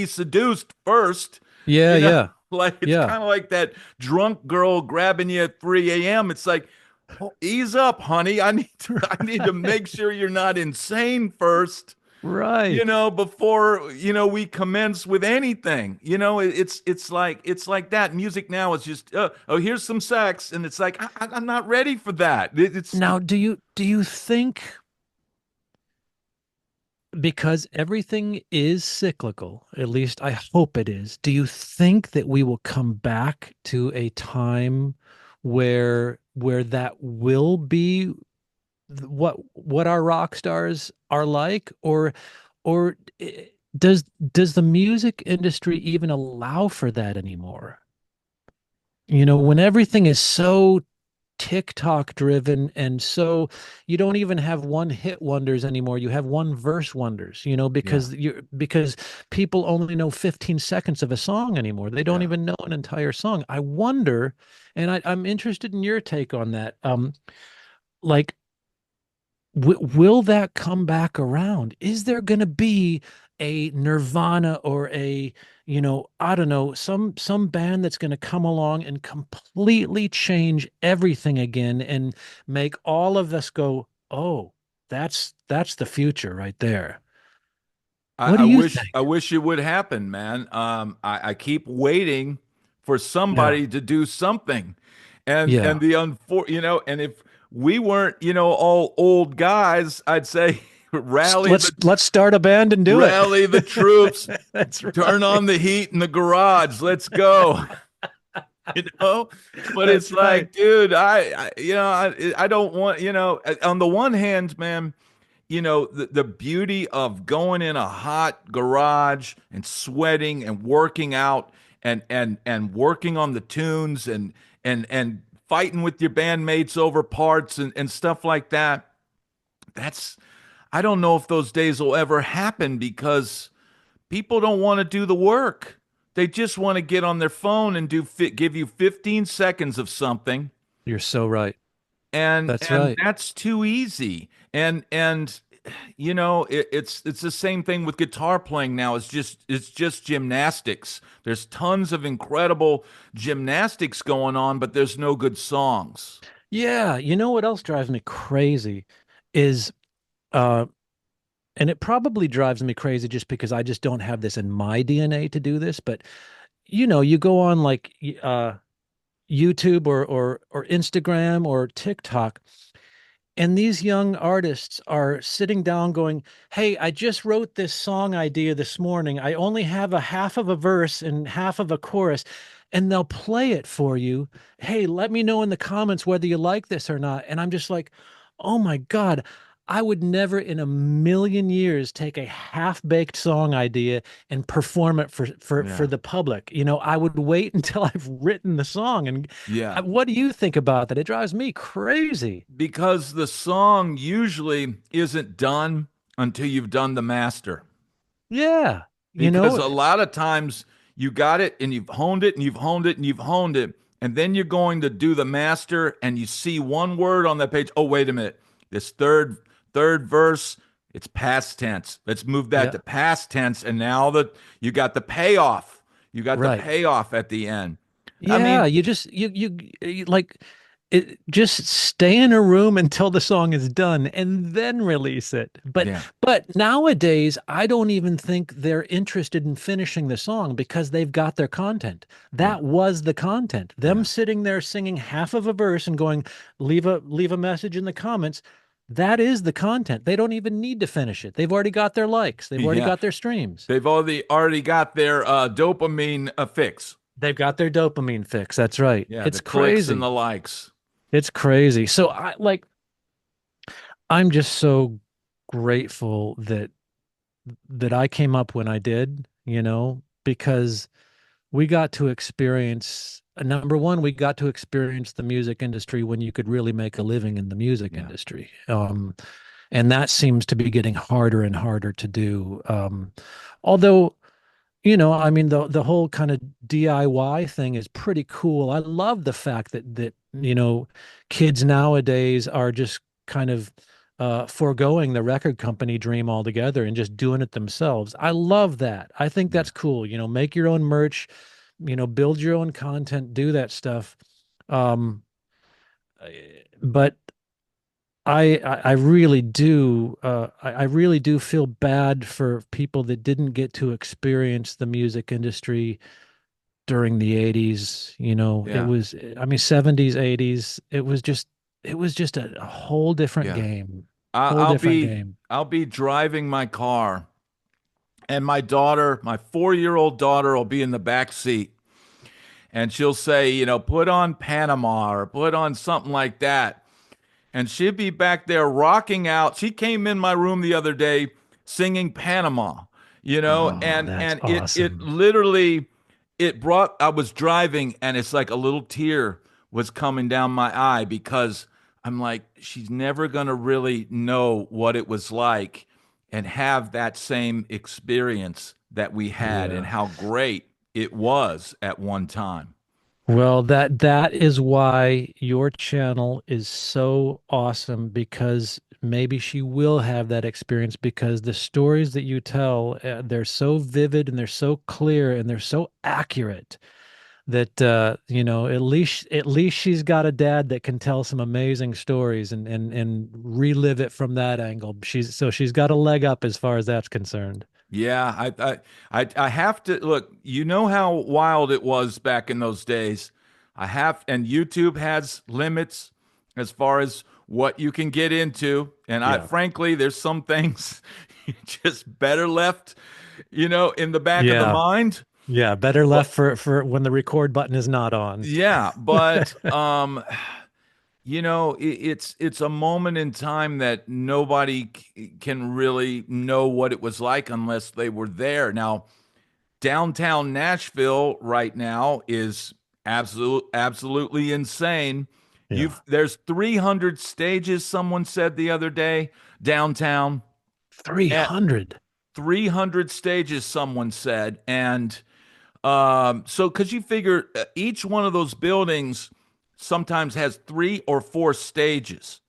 seduced first, Yeah. you know Yeah. like it's Yeah. kind of like that drunk girl grabbing you at 3 a.m. It's like, oh, ease up, honey. I need to make sure you're not insane first, Right. before we commence with anything. It's like that. Music now is just, oh, here's some sex, and it's like, I'm not ready for that. Now, do you think, because everything is cyclical, at least I hope it is, do you think that we will come back to a time where that will be what our rock stars are like, or does the music industry even allow for that anymore? When everything is so TikTok driven, and so you don't even have one hit wonders anymore. You have one verse wonders, Yeah, because people only know 15 seconds of a song anymore. They don't yeah. even know an entire song. I wonder, and I'm interested in your take on that. Like, will that come back around? Is there going to be a Nirvana or a, I don't know, some band that's going to come along and completely change everything again and make all of us go, "Oh, that's the future right there." I, What do I you wish think? I wish it would happen, man. I keep waiting for Yeah. somebody to do something, and Yeah. the and if we weren't, all old guys, I'd say rally the Let's start a band and do it. rally the troops, That's turn right. on the heat in the garage, let's go. you know but it's That's right. like, dude, I don't want, on the one hand, man, the beauty of going in a hot garage and sweating and working out and working on the tunes and fighting with your bandmates over parts and stuff like that. That's I don't know if those days will ever happen because people don't want to do the work. They just want to get on their phone and give you 15 seconds of something, You're so right. That's and right. that's too easy. And it's the same thing with guitar playing now. It's just gymnastics. There's tons of incredible gymnastics going on, but there's no good songs. Yeah, you know what else drives me crazy is uh and it probably drives me crazy just because I just don't have this in my DNA to do this, but you go on like YouTube or Instagram or TikTok, and these young artists are sitting down going, "Hey, I just wrote this song idea this morning. I only have a half of a verse and half of a chorus." And they'll play it for you. "Hey, let me know in the comments whether you like this or not." And I'm just like, "Oh my God, I would never in a million years take a half-baked song idea and perform it for Yeah. the public. I would wait until I've written the song." And Yeah. what do you think about that? It drives me crazy. Because the song usually isn't done until you've done the master. Yeah. You Because know, a lot of times you got it and you've honed it and you've honed it and you've honed it. And then you're going to do the master and you see one word on that page. Oh, wait a minute. This third verse, it's past tense. Let's move that yeah, to past tense. And now that you got the payoff. You got the right. payoff at the end. I Yeah, mean, you just you like it, just stay in a room until the song is done and then release it. But yeah, but nowadays I don't even think they're interested in finishing the song because they've got their content. yeah, That was the content. Them yeah, sitting there singing half of a verse and going, leave a message in the comments. That is the content. They don't even need to finish it. They've already got their likes. They've already yeah. got their streams. They've already got their dopamine fix. They've got their dopamine fix. That's right. Yeah, It's the clicks and crazy. the likes. It's crazy. So I'm just so grateful that I came up when I did, because we got to experience number one, we got to experience the music industry when you could really make a living in the music Yeah, industry. And that seems to be getting harder and harder to do. Although I mean the whole kind of DIY thing is pretty cool. I love the fact that kids nowadays are just kind of foregoing the record company dream altogether and just doing it themselves. I love that. I think yeah, that's cool. Make your own merch, build your own content, do that stuff. Um, but I really do I really do feel bad for people that didn't get to experience the music industry during the 80s. It yeah, was, I mean, 70s, 80s. It was just a whole different yeah. game. I- Whole I'll different be game. I'll be driving my car, and my daughter, my 4-year-old daughter, will be in the back seat, and she'll say, put on Panama or put on something like that, and she'd be back there rocking out. She came in my room the other day singing Panama, Oh, and that's and it awesome. literally it brought I was driving and it's like a little tear was coming down my eye because I'm like she's never going to really know what it was like and have that same experience that we had and Yeah. how great it was at one time. Well, that is why your channel is so awesome, because maybe she will have that experience, because the stories that you tell, they're so vivid and they're so clear and they're so accurate that at least she's got a dad that can tell some amazing stories and relive it from that angle. She's got a leg up as far as that's concerned. Yeah, I have to look. You know how wild it was back in those days. And YouTube has limits as far as what you can get into. And Yeah. frankly, there's some things you just better left, in the back of the Yeah. mind. Yeah, better But left for when the record button is not on. yeah, but It's a moment in time that nobody can really know what it was like unless they were there. Now, downtown Nashville right now is absolutely insane. Yeah. There's 300 stages, someone said the other day, downtown. At 300. 300 stages, someone said. And so, because you figure each one of those buildings sometimes has 3 or 4 stages.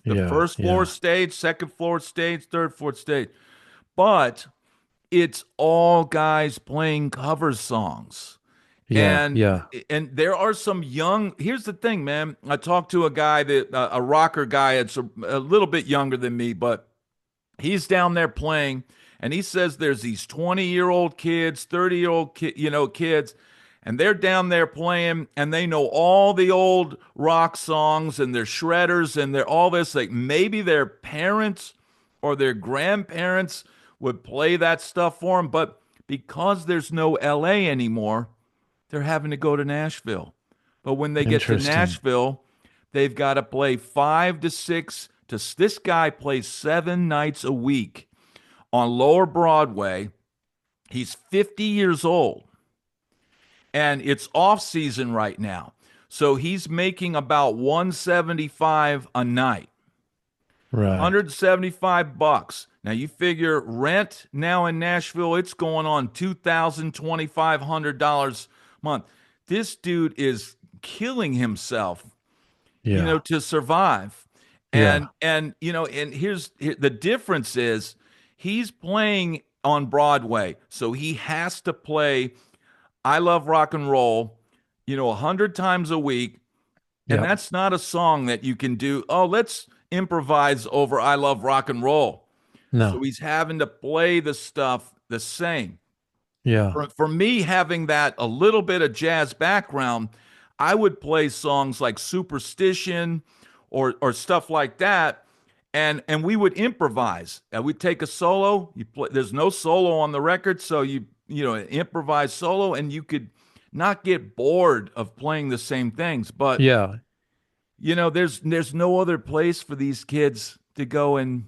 The Yeah. first floor Yeah. stage, second floor stage, third floor stage. But it's all guys playing cover songs. Yeah. And Yeah. and there are some young. Here's the thing, man. I talked to a guy that a rocker guy. It's a little bit younger than me, but he's down there playing, and he says there's these 20-year-old kids, 30-year-old kids, and they're down there playing, and they know all the old rock songs, and they're shredders, and they're all this. Like maybe their parents or their grandparents would play that stuff for them, but because there's no LA anymore, they're having to go to Nashville. But when they get to Interesting. Nashville, they've got to play 5 to 6 to this guy plays 7 nights a week on Lower Broadway. He's 50 years old and it's off season right now. So he's making about 175 a night. Right. $175. Now you figure rent now in Nashville, it's going on $2,000 $2,500 a month. This dude is killing himself, Yeah. to survive. Yeah. And the difference is he's playing on Broadway, so he has to play I Love Rock and Roll, 100 times a week. And Yeah. that's not a song that you can do. Oh, let's improvise over I Love Rock and Roll. So No. he's having to play the stuff the same. Yeah. For me, having that a little bit of jazz background, I would play songs like Superstition or stuff like that. And we would improvise. We'd take a solo. You play. There's no solo on the record, so improvise solo, and you could not get bored of playing the same things. But Yeah. there's no other place for these kids to go and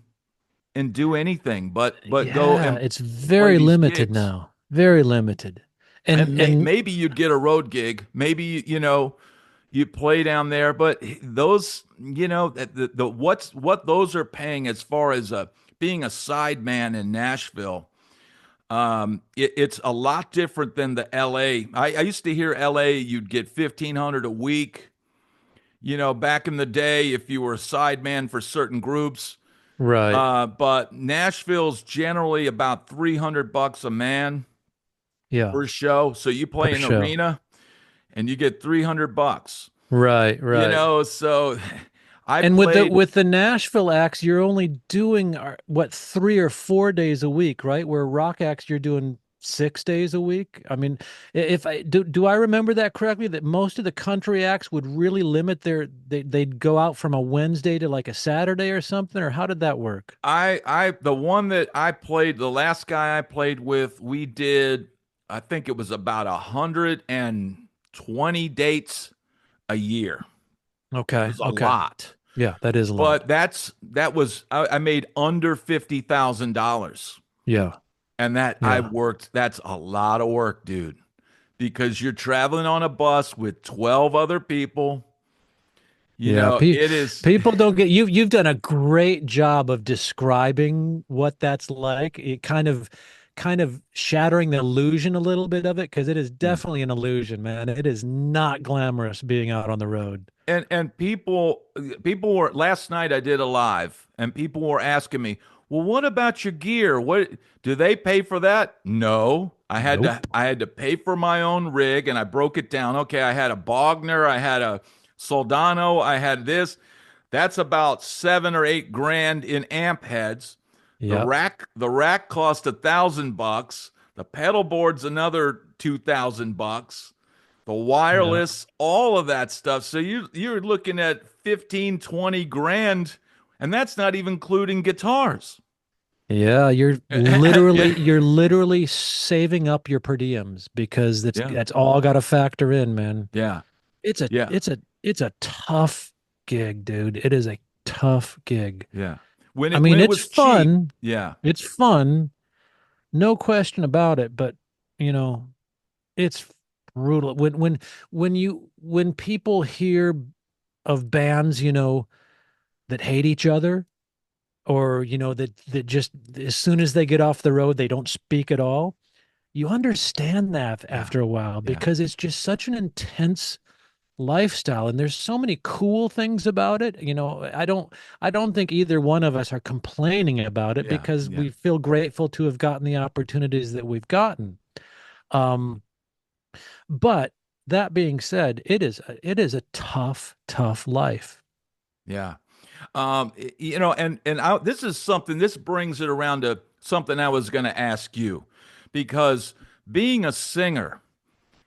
do anything but go Yeah. and It's play very these limited gigs. now. Very limited. And And maybe you'd get a road gig. Maybe you play down there, but those the what those are paying as far as being a sideman in Nashville. It's a lot different than the LA. I used to hear LA, you'd get 1,500 a week. Back in the day, if you were a sideman for certain groups. right. But Nashville's generally about $300 a man Yeah. per show. So you play Per an show. arena and you get $300. Right. Right. So I And with the played. with the Nashville acts, you're only doing what 3 or 4 days a week, right? Where rock acts, you're doing 6 days a week. I mean, if I do I remember that correctly? That most of the country acts would really limit they'd go out from a Wednesday to like a Saturday or something, or how did that work? The one that I played, the last guy I played with, we did, I think it was about 120 dates a year. It Okay, was a okay, lot. yeah, that is a lot. But I made under $50,000. Yeah, And yeah, that's a lot of work, dude. Because you're traveling on a bus with 12 other people. yeah. It is. People don't get you've done a great job of describing what that's like. It kind of shattering the illusion a little bit of it, because it is definitely an illusion, man. It is not glamorous being out on the road. And people were last night I did a live and people were asking me, "Well, what about your gear? What do they pay for that?" No. Nope. I had to pay for my own rig and I broke it down. Okay, I had a Bogner, I had a Soldano, I had this. That's about 7 or 8 grand in amp heads. Yep. The rack cost $1,000. The pedal board's another $2,000. The Yeah. wireless, all of that stuff. So you're looking at 15, 20 grand, and that's not even including guitars. Yeah, you're Yeah. literally you're literally saving up your per diems, because Yeah. that's all got to factor in, man. Yeah. It's a Yeah. it's a it's a tough gig, dude. It is a tough gig. Yeah. I When mean, it it's was cheap. fun. Yeah. It's fun, no question about it, but you know, it's brutal. When people hear of bands, that hate each other, or that just as soon as they get off the road, they don't speak at all. You understand that Yeah. after a while Yeah. because it's just such an intense lifestyle, and there's so many cool things about it. I don't think either one of us are complaining about it Yeah. because Yeah. we feel grateful to have gotten the opportunities that we've gotten. um but that being said, it is a tough life. Yeah. This is something, this brings it around to something I was going to ask you, because being a singer,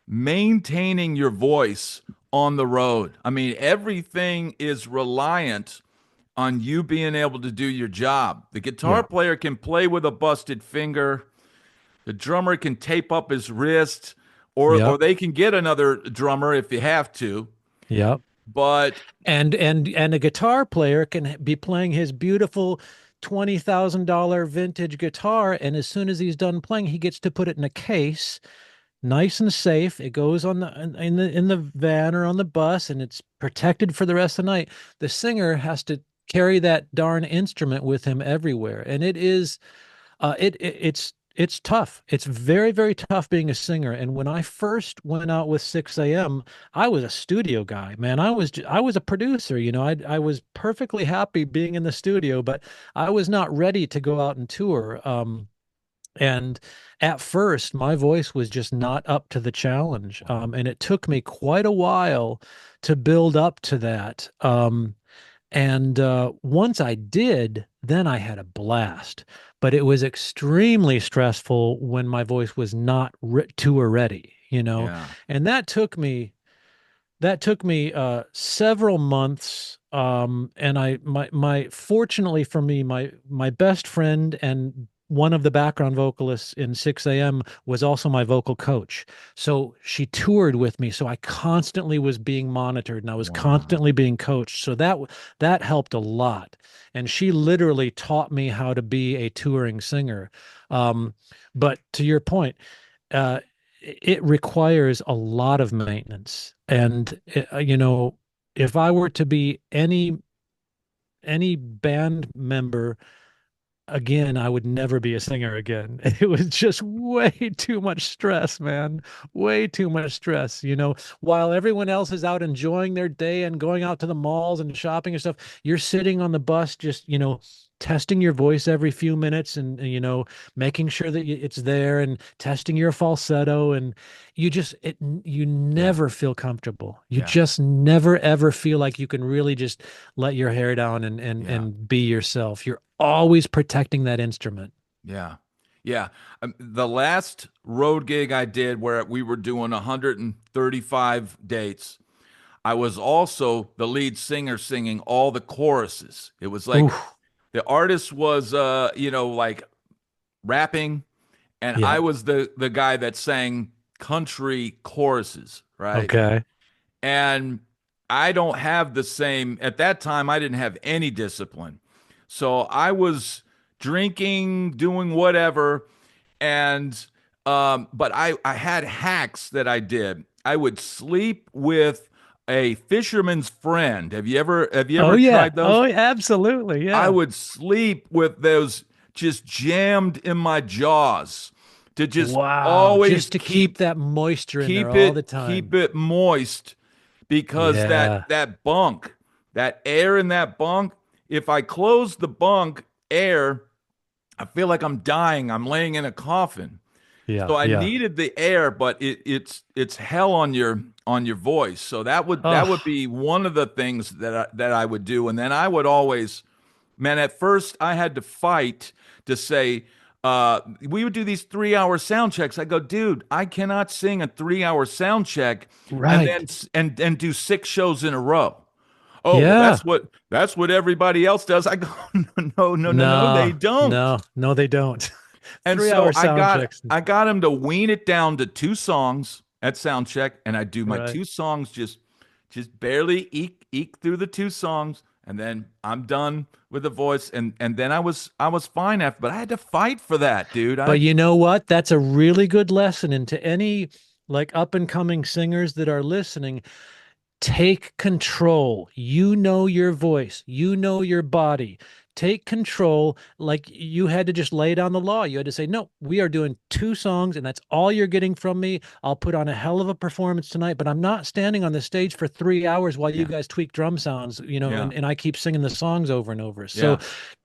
maintaining your voice on the road, I mean, everything is reliant on you being able to do your job. The guitar Yeah. player can play with a busted finger, the drummer can tape up his wrist, or Yep. they can get another drummer if you have to. Yep. But And a guitar player can be playing his beautiful $20,000 vintage guitar, and as soon as he's done playing, he gets to put it in a case, nice and safe. It goes on the van or on the bus, and it's protected for the rest of the night. The singer has to carry that darn instrument with him everywhere, and it's tough. It's very, very tough being a singer. And when I first went out with 6 a.m., I was a studio guy, man. I was a producer. I was perfectly happy being in the studio, but I was not ready to go out and tour. And at first, my voice was just not up to the challenge. And it took me quite a while to build up to that. And once I did, then I had a blast. But it was extremely stressful when my voice was not tour ready, yeah, and that took me several months. And my fortunately for me, my best friend and one of the background vocalists in 6 a.m. was also my vocal coach. So she toured with me. So I constantly was being monitored and I was wow, constantly being coached. So that helped a lot. And she literally taught me how to be a touring singer. Um, but to your point, uh, it requires a lot of maintenance. And if I were to be any band member again, I would never be a singer again. It was just way too much stress, man. Way too much stress. While everyone else is out enjoying their day and going out to the malls and shopping and stuff, you're sitting on the bus just, testing your voice every few minutes and making sure that it's there and testing your falsetto. And you yeah, never feel comfortable. You yeah, just never ever feel like you can really just let your hair down and yeah, be yourself. You're always protecting that instrument. yeah, yeah. The last road gig I did, where we were doing 135 dates, I was also the lead singer singing all the choruses. It was like Oof. the artist was, like rapping, and I Yeah. was the guy that sang country choruses, right? Okay. And I don't have the same, at that time, I didn't have any discipline. So I was drinking, doing whatever. And, but I had hacks that I did. I would sleep with a fisherman's friend. Have you Oh ever yeah. tried those? Oh, absolutely. I Yeah. would sleep with those just jammed in my jaws to just Wow. always Just to keep that moisture in there keep all the keep time. it moist, because Yeah. that bunk, that air in that bunk, if I close the bunk air, I feel like I'm dying. I'm laying in a coffin. Yeah. So I Yeah. needed the air, but it's hell on your voice. So that would Oh, be one of the things that I would do. And then I would always, man, at first I had to fight to say, we would do these 3 hour sound checks. I go, dude, I cannot sing a 3 hour sound check and then right. and do 6 shows in a row. Oh, well, Yeah. that's what everybody else does. I go, no, no, no, no, they No, don't. no, no, they don't. And 3 hour so I sound got checks. I got him to wean it down to 2 songs at sound check, and I do my Right. 2 songs just barely eke through the two songs, and then I'm done with the voice, and then I was fine after, but I had to fight for that, dude. But I you know what? That's a really good lesson. And to any like up and coming singers that are listening, take control. You know your voice, you know your body. Take control. Like you had to just lay down the law. You had to say, no, we are doing two songs, and that's all you're getting from me. I'll put on a hell of a performance tonight, but I'm not standing on the stage for 3 hours while you yeah, guys tweak drum sounds, you know, yeah, and I keep singing the songs over and over. So yeah,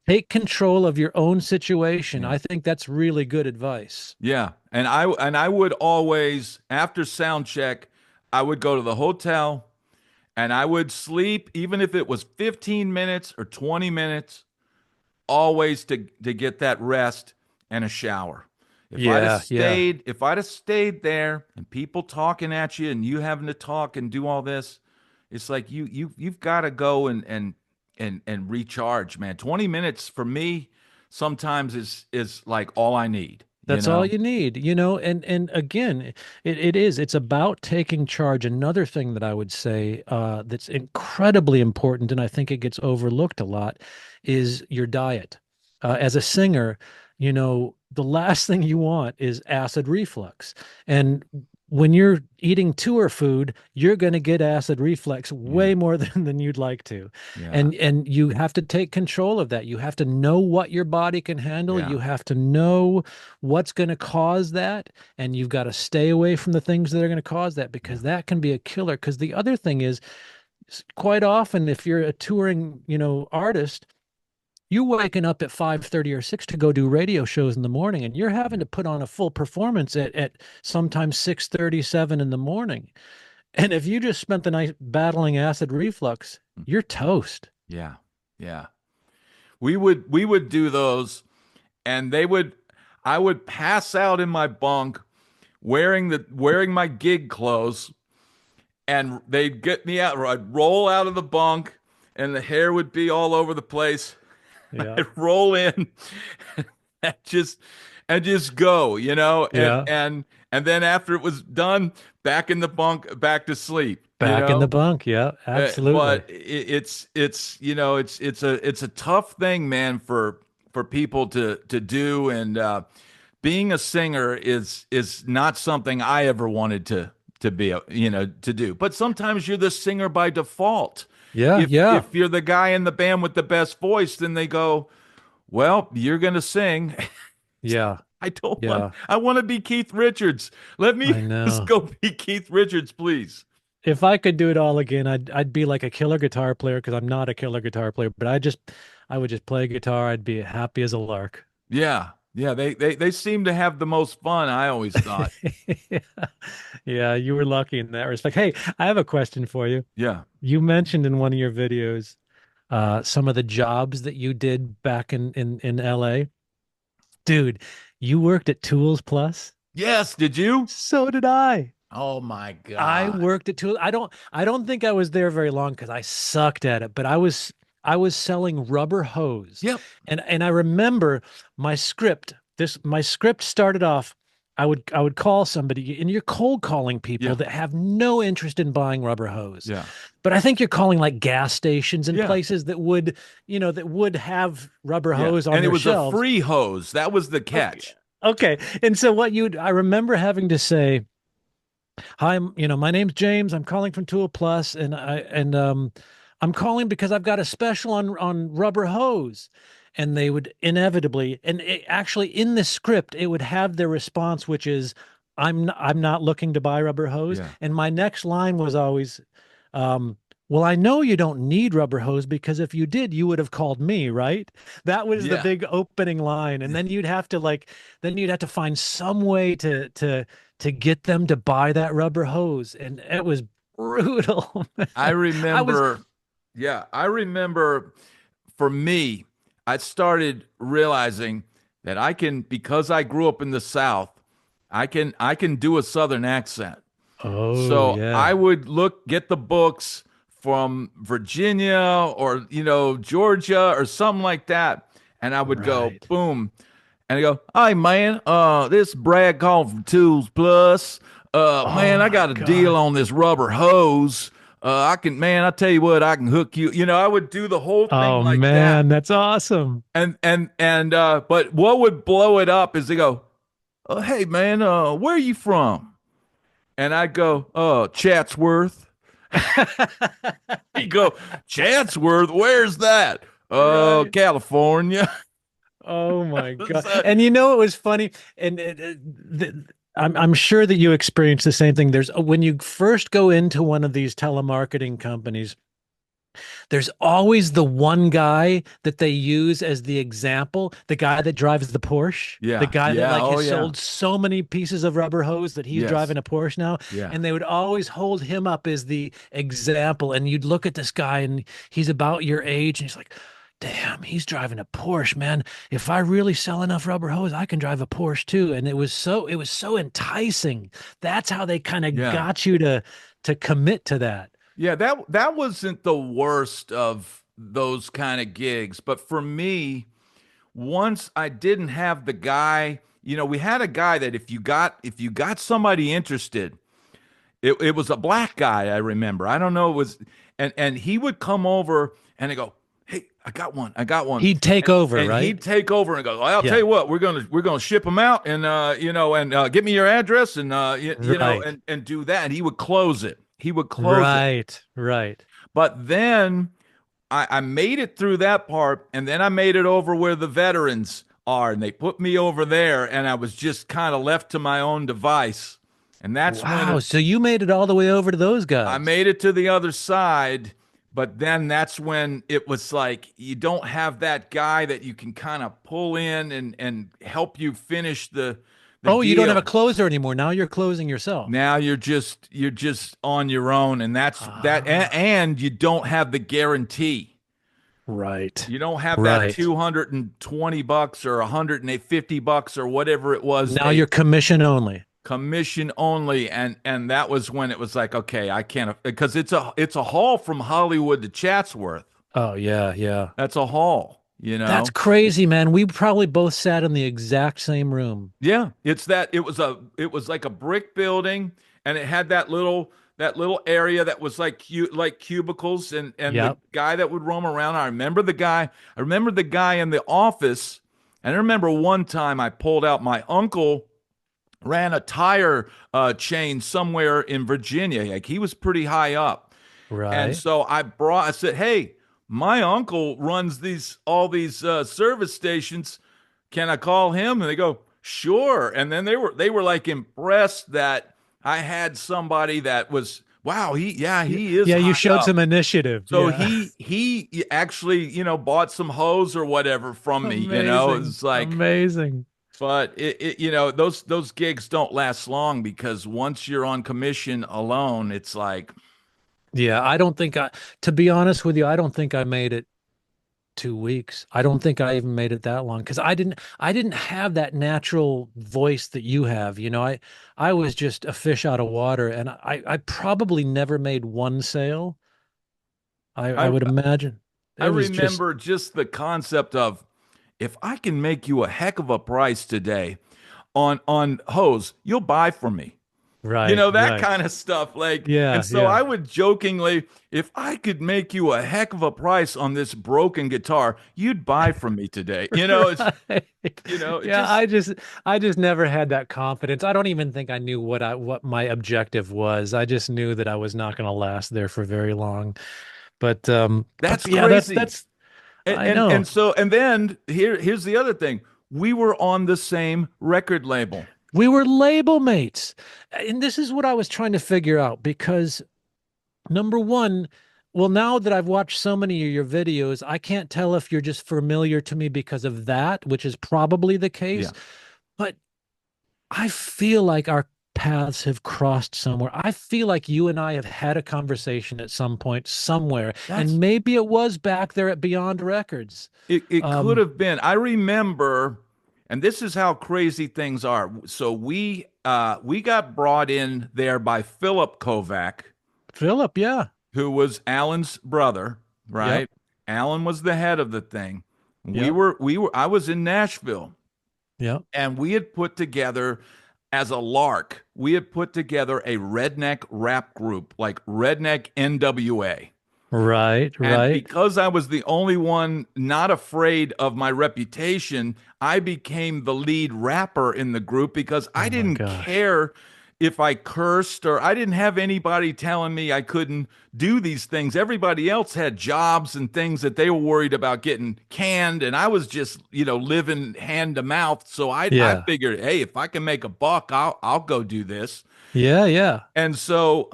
take control of your own situation. yeah. I think that's really good advice. Yeah, and I would always after sound check, I would go to the hotel and I would sleep even if it was 15 minutes or 20 minutes, always to get that rest and a shower. Yeah, yeah. If I'd have stayed there and people talking at you and you having to talk and do all this, it's like you've got to go and recharge, man. 20 minutes for me sometimes is like all I need, you That's all know? you need, you know, and again, it's about taking charge. Another thing that I would say that's incredibly important, and I think it gets overlooked a lot, is your diet. As a singer, you know, the last thing you want is acid reflux. And when you're eating tour food, you're going to get acid reflux Yeah. way more than you'd like to. Yeah. And you have to take control of that. You have to know what your body can handle. Yeah. You have to know what's going to cause that, and you've got to stay away from the things that are going to cause that, because Yeah. that can be a killer. Because the other thing is, quite often, if you're a touring, you know, artist, you're waking up at 5:30 or 6 to go do radio shows in the morning, and you're having Yeah. to put on a full performance at sometimes 6:37 in the morning. And if you just spent the night battling acid reflux, you're toast. Yeah. Yeah. We would do those and they would I would pass out in my bunk wearing my gig clothes and they'd get me out or I'd roll out of the bunk and the hair would be all over the place. Yeah. I'd roll in and just go, you know, Yeah. and then after it was done, back in the bunk, back to sleep, you Back in the know. bunk. Yeah, But absolutely. it's you know it's a tough thing, man, for people to do, and being a singer is not something I ever wanted to be to do. But sometimes you're the singer by default. Yeah, If yeah, you're the guy in the band with the best voice, then they go, well, you're gonna sing. yeah, I don't want. yeah. I want to be Keith Richards. Let me I just know. go be Keith Richards, please. If I could do it all again, I'd be like a killer guitar player, because I'm not a killer guitar player, but I would just play guitar. I'd be happy as a lark. Yeah. Yeah. They seem to have the most fun, I always thought. Yeah. Yeah, you were lucky in that respect. Hey, I have a question for you. Yeah. You mentioned in one of your videos some of the jobs that you did back in LA. Dude, you worked at Tools Plus? Yes. Did you? So did I. Oh my I God. worked at Tools. I don't think I was there very long because I sucked at it, but I was selling rubber hose. Yep. And I remember my script started off, I would call somebody, and you're cold calling people Yeah. that have no interest in buying rubber hose. Yeah. But I think you're calling like gas stations and Yeah. places that would have rubber Yeah. hose on And it their was a shelves. free hose. That was the Okay. catch. Okay. And so I remember having to say, hi, my name's James. I'm calling from Tool Plus, and I'm calling because I've got a special on rubber hose. And they would inevitably, and actually in the script, it would have their response, which is, I'm not looking to buy rubber hose. Yeah. And my next line was always, well, I know you don't need rubber hose, because if you did, you would have called me, right? That was the Yeah. big opening line. And then you'd have to find some way to get them to buy that rubber hose. And it was brutal. I I was, remember. Yeah. I remember for me, I started realizing that because I grew up in the South, I can do a Southern accent. oh So I yeah, would get the books from Virginia or, Georgia or something like that. And I would go, right. boom. And I go, hey, man, this Brad calling from Tools Plus. Oh Man, I my got a deal God. on this rubber hose. I can, man, I tell you what, I can hook you. I would do the whole thing Oh like that. man, that's awesome. But what would blow it up is they go, hey man, where are you from? And I go, Chatsworth. You go, Chatsworth, where's that? Right. California. Oh my God. So, And you know it was funny, and I'm sure that you experienced the same thing. There's when you first go into one of these telemarketing companies, there's always the one guy that they use as the example, the guy that drives the Porsche, the yeah, guy that yeah, like oh has yeah, sold so many pieces of rubber hose that he's yes, driving a Porsche now. yeah, And they would always hold him up as the example. And you'd look at this guy and he's about your age and he's like, damn, he's driving a Porsche, man. If I really sell enough rubber hose, I can drive a Porsche too. And it was so enticing. That's how they kind of yeah. got you to commit to that. Yeah, that wasn't the worst of those kind of gigs, but for me, once I didn't have the guy, we had a guy that if you got somebody interested, it was a black guy, I remember. I don't know, it was and he would come over and they go, "Hey, I got one." He'd take And over, and right? he'd take over and go, well, I'll tell Yeah. you what, we're gonna ship them out and give me your address and Right. and do that. And he would close it. He would close it. Right. Right. But then I made it through that part, and then I made it over where the veterans are, and they put me over there, and I was just kind of left to my own device. And that's when Wow. So you made it all the way over to those I guys. made it to the other side, but then that's when it was like you don't have that guy that you can kind of pull in and help you finish the Oh, you don't have a deal. closer anymore. Now you're closing yourself. Now you're just on your own, and that's that, Ah, and you don't have the guarantee. right. You don't have that Right. $220 or $150 or whatever it was Now a you're commission only. commission only, and that was when it was like, okay, I can't, because it's a haul from Hollywood to Chatsworth. Oh, yeah, yeah. That's a haul, That's crazy, man. We probably both sat in the exact same room. Yeah, it was like a brick building, and it had that little area that was like cubicles, and the Yep. guy that would roam around. I remember the guy in the office, and I remember one time I pulled out my uncle ran a tire chain somewhere in Virginia. Like he was pretty high up. And Right. so I said, "Hey, my uncle runs all these service stations. Can I call him?" And they go, "Sure." And then they were like impressed that I had somebody that was, wow, he is Yeah, you high showed up. some initiative. So Yeah. he actually, bought some hose or whatever from me. Amazing. It's like, Amazing. but those gigs don't last long because once you're on commission alone, it's like, Yeah, to be honest with you, I don't think I made it 2 weeks. I don't think I even made it that long because I didn't have that natural voice that you have. I was just a fish out of water, and I probably never made one sale. I I would imagine I it was just remember just the concept of, if I can make you a heck of a price today on hose, you'll buy from me. right, That right. kind of stuff. Like, and Yeah, so yeah. I would jokingly, if I could make you a heck of a price on this broken guitar, you'd buy from me today. Right. It Yeah, just I just never had that confidence. I don't even think I knew what my objective was. I just knew that I was not going to last there for very long. But that's yeah, that's crazy. that's And I and know. and so and then here's the other thing. We were on the same record label. We were label mates. And this is what I was trying to figure out because number one, well, now that I've watched so many of your videos, I can't tell if you're just familiar to me because of that, which is probably the case. Yeah. But I feel like our paths have crossed somewhere. I feel like you and I have had a conversation at some point somewhere, That's and maybe it was back there at Beyond Records. it could Um, have been. I remember, and this is how crazy things are. So we got brought in there by Philip Kovac, Philip, yeah. who was Alan's brother, Yep. right? Alan was the head of the thing. We Yep. were we were I was in Nashville, Yep. and we had put together, as a lark, we had put together a redneck rap group, like Redneck NWA. Right, And right. because I was the only one not afraid of my reputation, I became the lead rapper in the group because I Oh my didn't gosh. care if I cursed, or I didn't have anybody telling me I couldn't do these things. Everybody else had jobs and things that they were worried about getting canned, and I was just, living hand to mouth. So I Yeah. figured, hey, if I can make a buck, I'll go do this. Yeah, yeah. And so,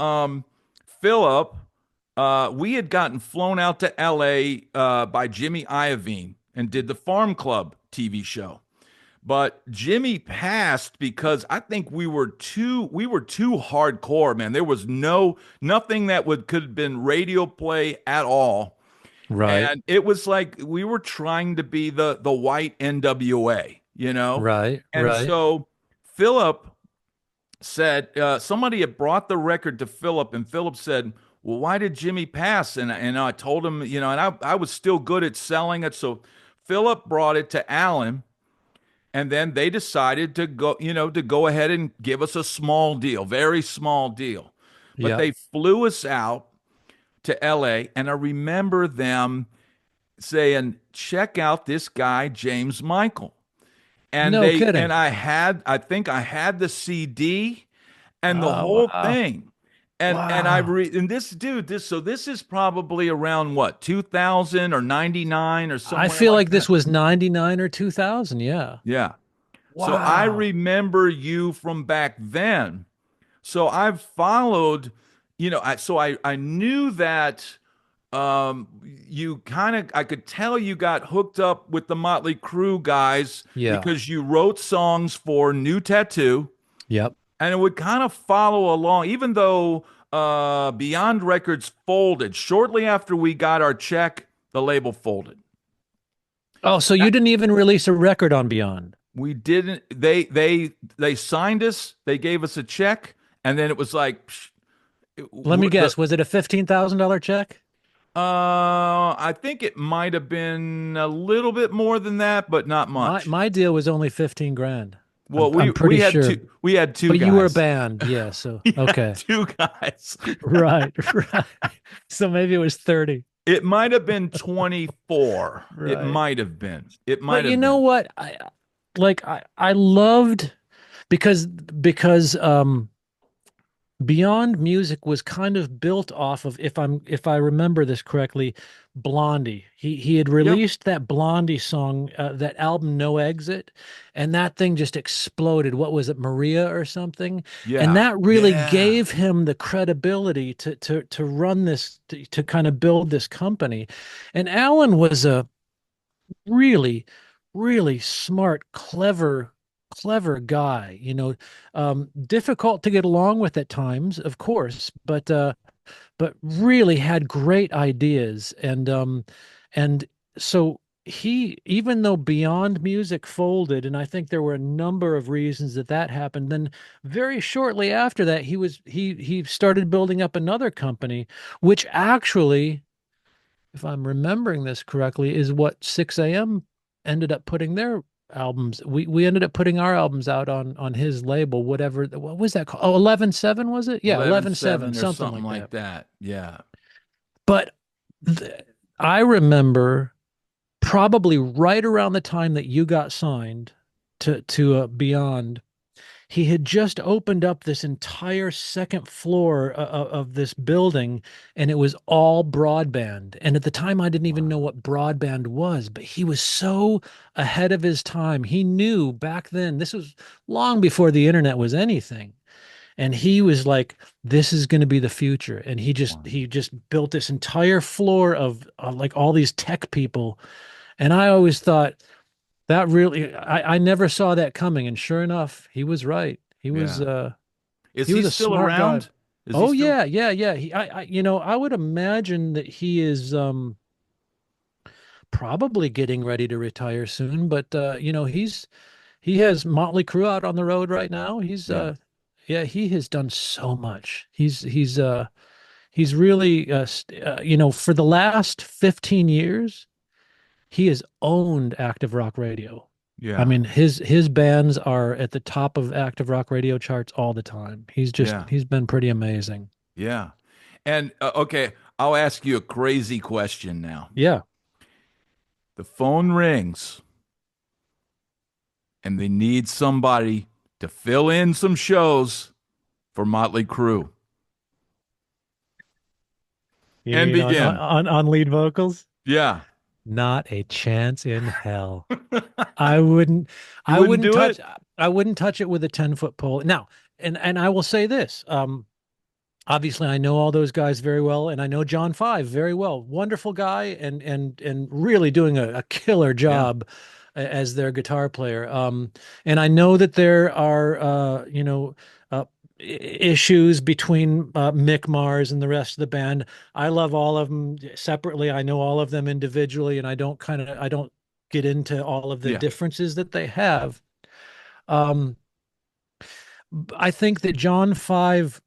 Philip, we had gotten flown out to LA by Jimmy Iovine and did the Farm Club TV show. But Jimmy passed because I think we were too hardcore, man. There was nothing that could have been radio play at all. Right, And it was like we were trying to be the white NWA, you know? right, And right. so Philip said, somebody had brought the record to Philip, and Philip said, well, why did Jimmy pass? And I told him, and I was still good at selling it. So Philip brought it to Alan, and then they decided to go ahead and give us a small deal, very small deal. But Yep. they flew us out to LA, and I remember them saying, check out this guy, James Michael. And No they and kidding. I think I had the CD and the Oh, whole wow. thing. Wow. And this dude, this is probably around what, 2000 or 99 or I somewhere feel like like this that. was 99 or 2000. Yeah. Yeah. So I Wow. remember you from back then. So I've followed, I knew that you kind of, I could tell you got hooked up with the Motley Crue guys Yeah. because you wrote songs for New Tattoo, Yep. and it would kind of follow along, even though Beyond Records folded shortly after we got our check. The label folded. Oh, so you didn't even release a record on Beyond. We didn't. They signed us. They gave us a check, and then it was like, Let me the. guess, was it a $15,000 check? I think it might have been a little bit more than that, but not My much. my deal was only 15 grand. I'm Well, I'm we pretty we had sure. two But you were a guys. band, yeah, so We had okay. two guys. Right, right. So maybe it was 30. It might have been 24. It Right. might have been. It But might you have know been. what? I loved because Beyond Music was kind of built off of, if I remember this correctly, Blondie. He had Yep. released that Blondie song, that album No Exit, and that thing just exploded. What was it, Maria or something? And Yeah. that really Yeah. gave him the credibility to run this, to kind of build this company. And Alan was a really, really smart, clever guy, difficult to get along with at times, of course, but really had great ideas. And so he, even though Beyond Music folded, and I think there were a number of reasons that that happened, then very shortly after that, he started building up another company, which actually, if I'm remembering this correctly, is what 6 a.m. ended up putting their albums. We ended up putting our albums out on his label, whatever. What was that called? Oh, 11/7 was it? Yeah, 11/7, 11/7 or something something like like that. that. Yeah. But th I remember probably right around the time that you got signed to Beyond, he had just opened up this entire second floor of this building, and it was all broadband. And at the time, I didn't even know Wow. what broadband was, but he was so ahead of his time. He knew back then, this was long before the internet was anything. And he was like, this is going to be the future. And he just Wow. he just built this entire floor of like all these tech people. And I always thought, that really, I never saw that coming, and sure enough, he was right. Yeah. Is He he was a still smart guy. around? Is he Oh still? yeah, yeah, yeah. I would imagine that he is probably getting ready to retire soon, but he has Motley Crue out on the road right now. Yeah. Yeah, he has done so much. He's really for the last 15 years, he has owned active rock radio. I Yeah. mean, his bands are at the top of active rock radio charts all the time. Yeah. He's been pretty amazing. Yeah. And okay, I'll ask you a crazy question now. Yeah. The phone rings and they need somebody to fill in some shows for Motley Crue You and mean begin. on lead vocals? Yeah. Not a chance in hell. I wouldn't You wouldn't do it? I wouldn't touch it with a 10-foot pole. Now, and I will say this. Obviously I know all those guys very well, and I know John Five very well. Wonderful guy, and really doing a killer Yeah. job as their guitar player. And I know that there are issues between Mick Mars and the rest of the band. I love all of them separately. I know all of them individually, and I don't get into all of the Yeah. differences that they have. Um, I think that John Five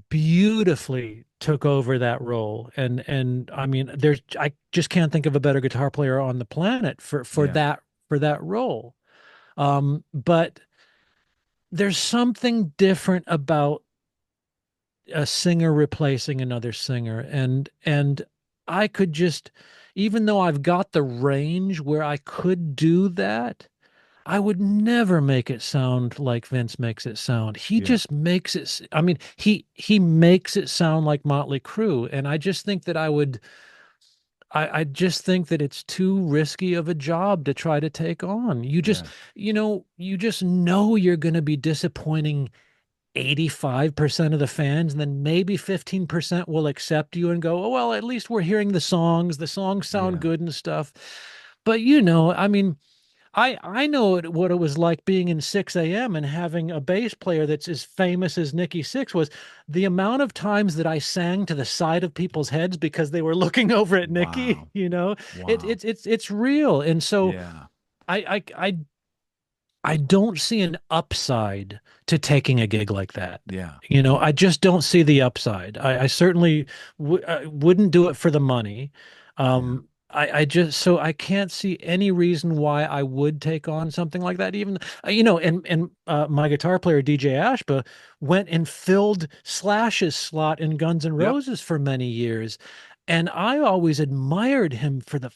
beautifully took over that role, and I mean, there's I just can't think of a better guitar player on the planet Yeah. for that role. But there's something different about a singer replacing another singer, and I could just, even though I've got the range where I could do that, I would never make it sound like Vince makes it sound. He Yeah. just makes it. I mean, he makes it sound like Motley Crue, and I just think that I would. I just think that it's too risky of a job to try to take on. Yeah. You just know you're going to be disappointing 85% of the fans, and then maybe 15% will accept you and go, oh, well, at least we're hearing the songs. The songs sound Yeah. good and stuff. But I mean, I know what it was like being in 6 a.m. and having a bass player that's as famous as Nikki Sixx was. The amount of times that I sang to the side of people's heads because they were looking over at Nikki, Wow. Wow. it's real. And so Yeah. I I I I don't see an upside to taking a gig like that. Yeah. I just don't see the upside. I certainly wouldn't do it for the money. Yeah. I just, so I can't see any reason why I would take on something like that. Even, and my guitar player, DJ Ashba, went and filled Slash's slot in Guns N' Yep. Roses for many years. And I always admired him for the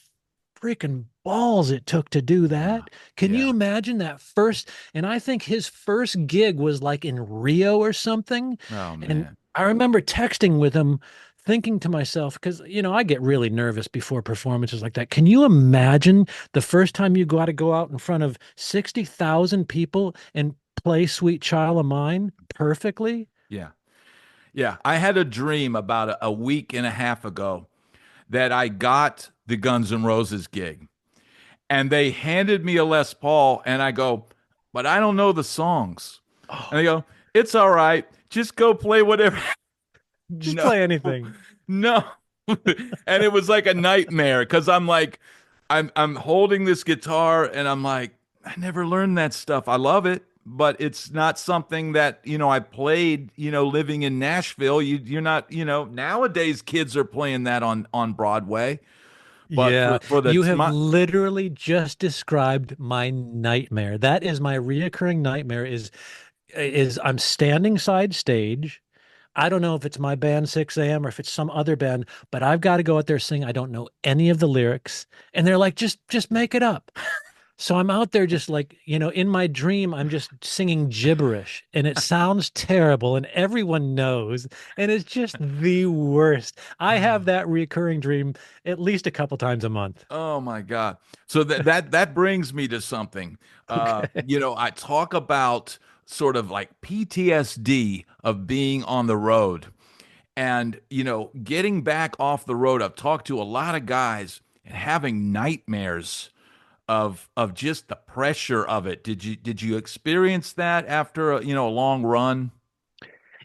freaking balls it took to do Yeah. that. Can you Yeah. imagine that first? And I think his first gig was like in Rio or something. Oh And man. I remember texting with him, thinking to myself, because, I get really nervous before performances like that. Can you imagine the first time you got to go out in front of 60,000 people and play Sweet Child of Mine perfectly? Yeah. Yeah. I had a dream about a week and a half ago that I got the Guns N' Roses gig and they handed me a Les Paul and I go, but I don't know the songs. And they Oh, go, it's all right. Just go play whatever. just No, play anything. no. And it was like a nightmare because I'm like, I'm holding this guitar and I'm like, I never learned that stuff. I love it, but it's not something that, I played, living in Nashville. You're not, nowadays kids are playing that on Broadway. But Yeah, for the you have my literally just described my nightmare. That is my reoccurring nightmare is I'm standing side stage. I don't know if it's my band 6 a.m. or if it's some other band, but I've got to go out there sing. I don't know any of the lyrics. And they're like, just make it up. So I'm out there just like, in my dream, I'm just singing gibberish and it sounds terrible and everyone knows. And it's just the worst. I have that recurring dream at least a couple times a month. Oh my God. So that brings me to something. Okay. I talk about sort of like PTSD of being on the road and, getting back off the road. I've talked to a lot of guys and having nightmares of just the pressure of it. Did you experience that after a long run?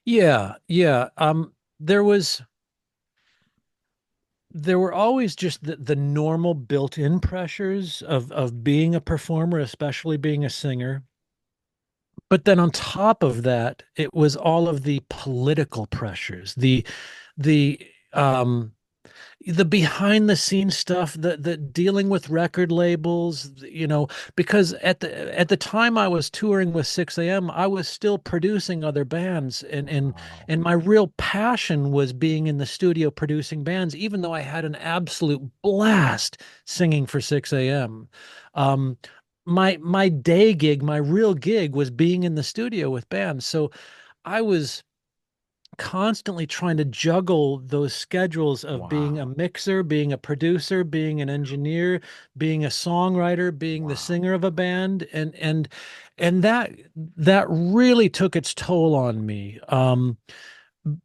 Yeah, yeah. There was there were always just the normal built-in pressures of being a performer, especially being a singer. But then on top of that, it was all of the political pressures, the um the behind the scenes stuff, the dealing with record labels, because at the time I was touring with 6 a.m., I was still producing other bands, Wow. and my real passion was being in the studio producing bands, even though I had an absolute blast singing for 6 a.m. Um, my day gig, my real gig was being in the studio with bands. So I was constantly trying to juggle those schedules of being a Wow. mixer, being a producer, being an engineer, being a songwriter, being the Wow. singer of a band, and that really took its toll on me.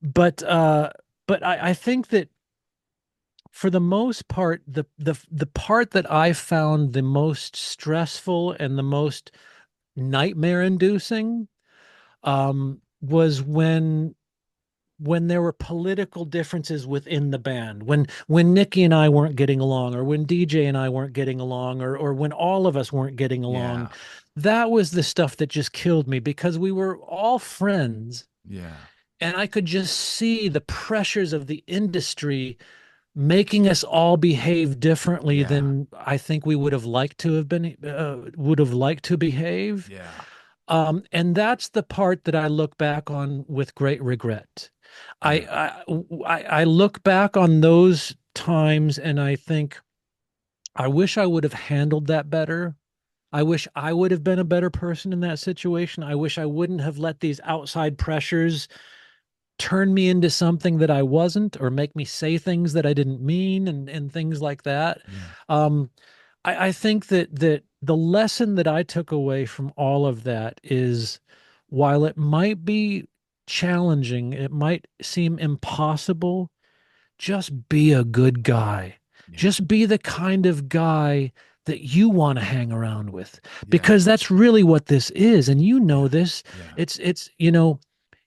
But I think that for the most part, the part that I found the most stressful and the most nightmare inducing was when there were political differences within the band, when Nikki and I weren't getting along, or when DJ and I weren't getting along, or when all of us weren't getting along. Yeah. That was the stuff that just killed me, because we were all friends, Yeah. and I could just see the pressures of the industry making us all behave differently Yeah. than I think we would have liked to behave. Yeah. And that's the part that I look back on with great regret. Yeah. I look back on those times and I think I wish I would have handled that better. I wish I would have been a better person in that situation. I wish I wouldn't have let these outside pressures turn me into something that I wasn't, or make me say things that I didn't mean, and things like that. Yeah. Um, I think that the lesson that I took away from all of that is, while it might be challenging, it might seem impossible, just be a good guy. Yeah. Just be the kind of guy that you want to hang around with, Yeah. because that's really what this is. And you know Yeah. this. Yeah. It's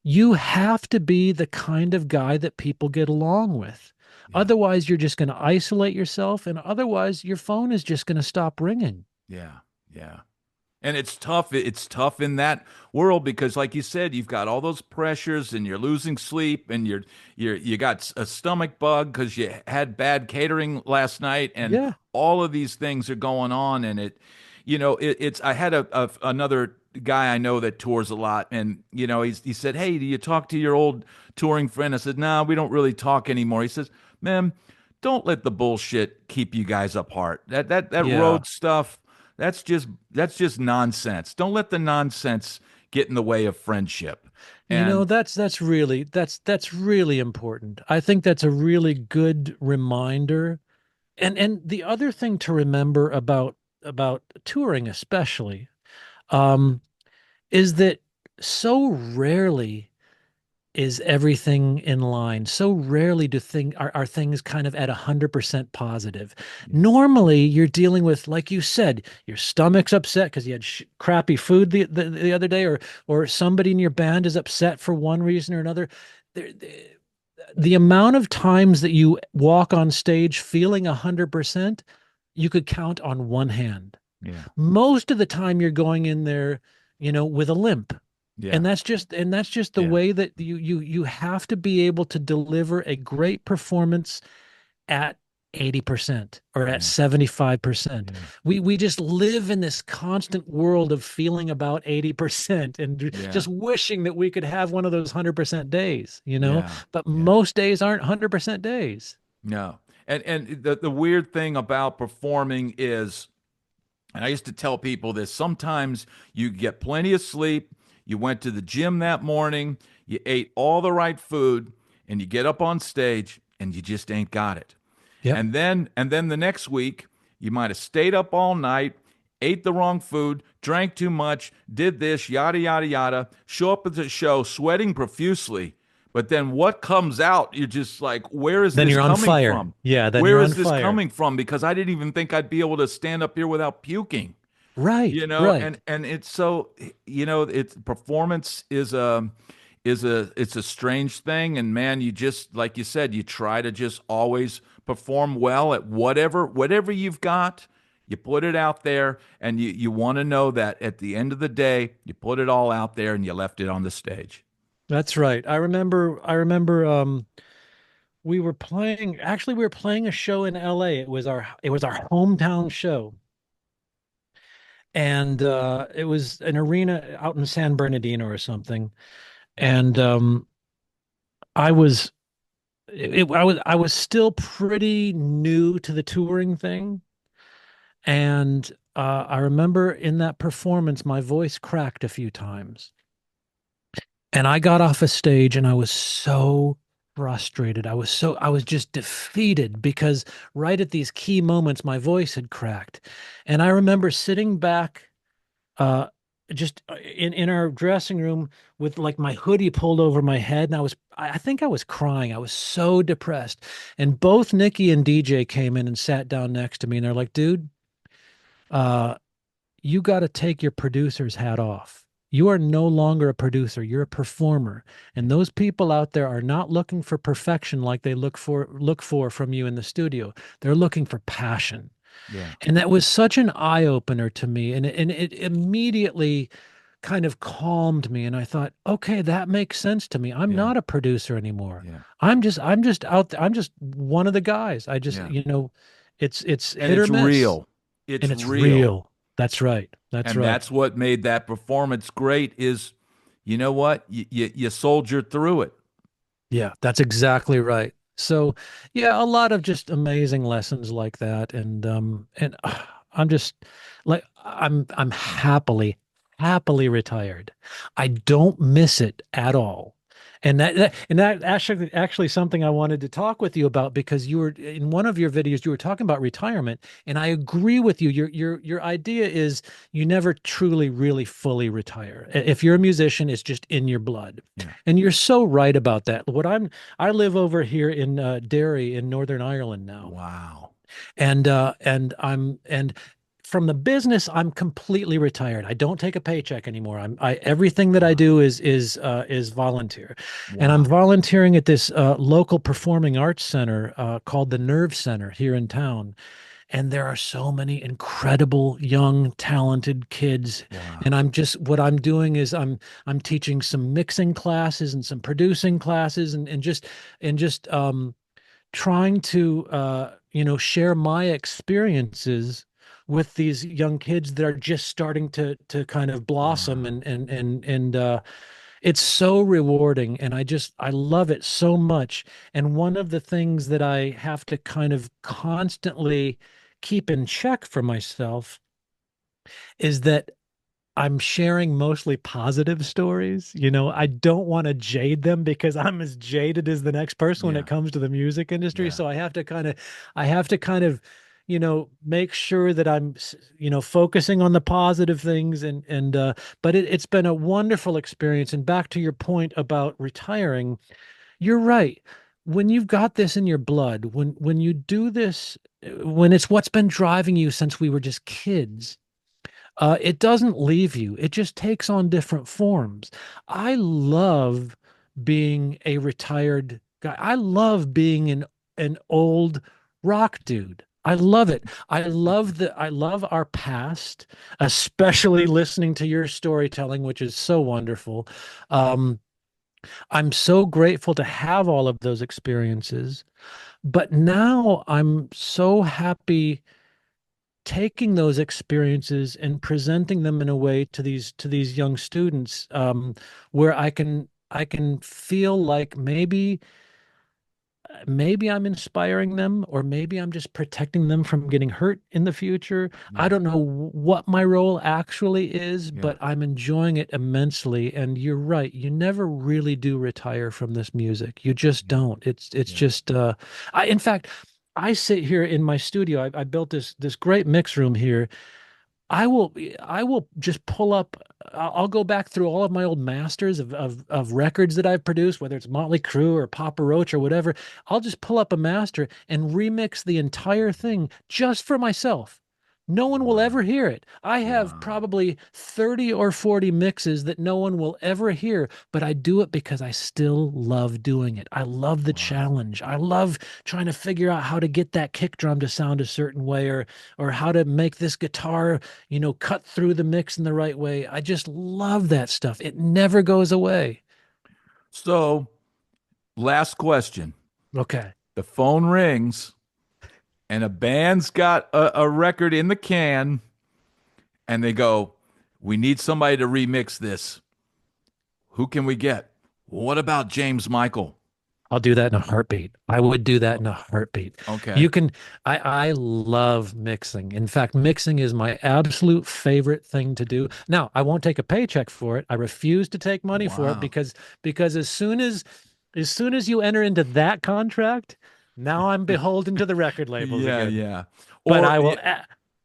you have to be the kind of guy that people get along with. Yeah. Otherwise, you're just going to isolate yourself, and otherwise, your phone is just going to stop ringing. Yeah. Yeah. And it's tough. It's tough in that world because, like you said, you've got all those pressures, and you're losing sleep, and you got a stomach bug because you had bad catering last night, and Yeah. all of these things are going on. And it's. I had another guy I know that tours a lot, and he said, "Hey, do you talk to your old touring friend?" I said, "No, we don't really talk anymore." He says, "Man, don't let the bullshit keep you guys apart. That Yeah. road stuff." That's just nonsense. Don't let the nonsense get in the way of friendship. And That's really important. I think that's a really good reminder. And the other thing to remember about touring especially, um, is that so rarely is everything in line. So rarely are things kind of at 100% positive. yeah, Normally, you're dealing with, like you said, your stomach's upset because you had crappy food the other day, or somebody in your band is upset for one reason or another. There, the amount of times that you walk on stage feeling 100%, you could count on one hand. yeah, Most of the time, you're going in there, with a limp, and yeah, that's just the yeah, way that you have to be able to deliver a great performance at 80% or at yeah, 75%. yeah, We just live in this constant world of feeling about 80% and yeah, just wishing that we could have one of those 100% days. yeah, But yeah. most days aren't 100% days. No. And the weird thing about performing is, and I used to tell people this, sometimes you get plenty of sleep, you went to the gym that morning, you ate all the right food, and you get up on stage and you just ain't got it. Yep. And then the next week, you might have stayed up all night, ate the wrong food, drank too much, did this, yada yada yada, show up at the show sweating profusely. But then what comes out, you're just like, where is Then this you're on coming fire. from? Yeah, then Where you're on is this fire. coming from? Because I didn't even think I'd be able to stand up here without puking. Right, right. And it's so, it's performance is a strange thing. And man, you just, like you said, you try to just always perform well at whatever you've got. You put it out there, and you want to know that at the end of the day, you put it all out there and you left it on the stage. That's right. I remember we were playing, actually we were playing a show in LA. It was our hometown show. And it was an arena out in San Bernardino or something. And I was I was still pretty new to the touring thing. And I remember in that performance, my voice cracked a few times. And I got off a stage and I was so frustrated. I was just defeated because right at these key moments, my voice had cracked. And I remember sitting back, uh, just in our dressing room with like my hoodie pulled over my head. And I think I was crying. I was so depressed. And both Nikki and DJ came in and sat down next to me and they're like, dude, uh, you got to take your producer's hat off. You are no longer a producer, you're a performer. And those people out there are not looking for perfection like they look for from you in the studio. They're looking for passion. Yeah. And that was such an eye opener to me. And it immediately kind of calmed me. And I thought, okay, that makes sense to me. I'm Yeah. not a producer anymore. Yeah. I'm just out there. I'm just one of the guys. I just, Yeah. it's And hit or it's miss. real. It's And it's real. real. That's right. That's And right. that's what made that performance great is, you know what? You soldiered through it. Yeah, that's exactly right. So, yeah, a lot of just amazing lessons like that, and I'm just like I'm happily retired. I don't miss it at all. And that actually something I wanted to talk with you about because you were in one of your videos you were talking about retirement, and I agree with you. Your idea is you never truly really fully retire. If you're a musician, it's just in your blood. Yeah. And you're so right about that. I live over here in Derry in Northern Ireland now, Wow. and from the business, I'm completely retired. I don't take a paycheck anymore. Everything that I Wow. do is volunteer, and I'm Wow. volunteering at this local performing arts center called the Nerve Center here in town. And there are so many incredible young talented kids, and Wow. what I'm doing is I'm teaching some mixing classes and some producing classes, and just trying to share my experiences with these young kids that are just starting to kind of blossom, Wow. and it's so rewarding, and I love it so much. And one of the things that I have to kind of constantly keep in check for myself is that I'm sharing mostly positive stories. I don't want to jade them because I'm as jaded as the next person when it Yeah. comes to the music industry. Yeah. So I have to kind of, make sure that I'm, focusing on the positive things, but it's been a wonderful experience. And back to your point about retiring, you're right. When you've got this in your blood, when you do this, when it's what's been driving you since we were just kids, it doesn't leave you. It just takes on different forms. I love being a retired guy. I love being an old rock dude. I love it. I love our past, especially listening to your storytelling, which is so wonderful. Um, I'm so grateful to have all of those experiences, but now I'm so happy taking those experiences and presenting them in a way to these young students, where I can feel like maybe I'm inspiring them, or maybe I'm just protecting them from getting hurt in the future. I Yeah. don't know what my role actually is, Yeah. but I'm enjoying it immensely. And you're right, you never really do retire from this music. You just Yeah. don't. It's Yeah. just in fact, I sit here in my studio. I built this great mix room here. I will just pull up. I'll go back through all of my old masters of records that I've produced, whether it's Motley Crue or Papa Roach or whatever. I'll just pull up a master and remix the entire thing just for myself. No one will ever Wow. hear it. I have Wow. probably 30 or 40 mixes that no one will ever hear, but I do it because I still love doing it. I love the Wow. challenge. I love trying to figure out how to get that kick drum to sound a certain way, or how to make this guitar cut through the mix in the right way. I just love that stuff. It never goes away. So, last question. Okay. the phone rings and a band's got a record in the can and they go, we need somebody to remix this. Who can we get? What about James Michael? I'll do that in a heartbeat. I would do that in a heartbeat. Okay. You can, I love mixing. In fact, mixing is my absolute favorite thing to do. Now, I won't take a paycheck for it. I refuse to take money for it Wow. because as soon as you enter into that contract, now I'm beholden to the record labels Yeah, again. yeah. But Or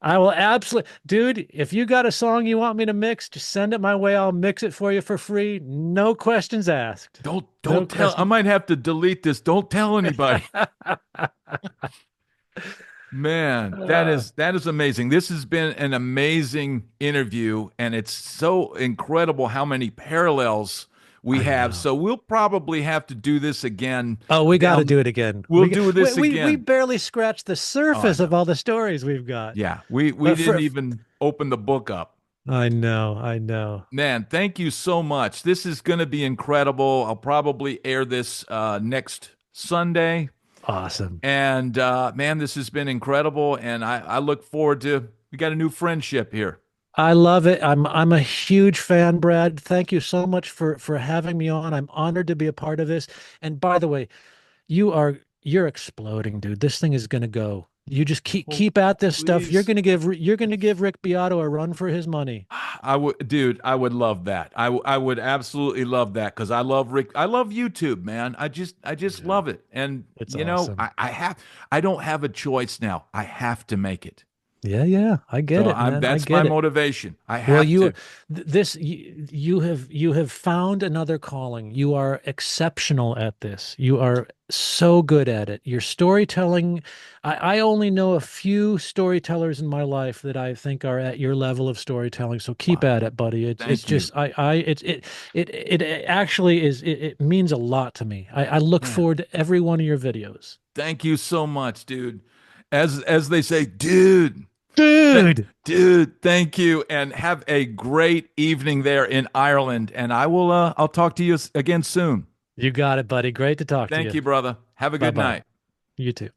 I will absolutely, dude, if you got a song you want me to mix, just send it my way. I'll mix it for you for free. No questions asked. don't No tell. I questions. might have to delete this. Don't tell anybody. Man, Uh, that is amazing. This has been an amazing interview, and it's so incredible how many parallels we I have. know. So we'll probably have to do this again Oh, we got to down. do it again. We'll do We, this we again. barely scratched the Oh, I surface of know. all the stories we've got. Yeah, we But didn't even open the book up. I know, I know. Man, thank you so much. This is going to be incredible. I'll probably air this next Sunday. Awesome. And man, this has been incredible. And I look forward to, we got a new friendship here. I love it. I'm a huge fan, Brad. Thank you so much for having me on. I'm honored to be a part of this. And by the way, you're exploding, dude. This thing is gonna go. You just Well, keep at this stuff. please. You're gonna give Rick Beato a run for his money. I would, dude, I would love that. I would absolutely love that because I love Rick. I love YouTube, man. I just Yeah, love it. And it's you know, awesome. I don't have a choice now. I have to make it. Yeah, yeah. I get So it, man. I that's my get it. motivation. I Well, have to. you have found another calling. You are exceptional at this. You are so good at it. Your storytelling, I only know a few storytellers in my life that I think are at your level of storytelling. So keep Wow. at it, buddy. It's Thank you. just it actually is it means a lot to me. I look Man, forward to every one of your videos. thank you so much, dude. As they say, dude. Dude, Dude, thank you and have a great evening there in Ireland and I'll talk to you again soon. you got it, buddy. Great to talk to Thank you. you, brother. Have a good Bye-bye. night. You too.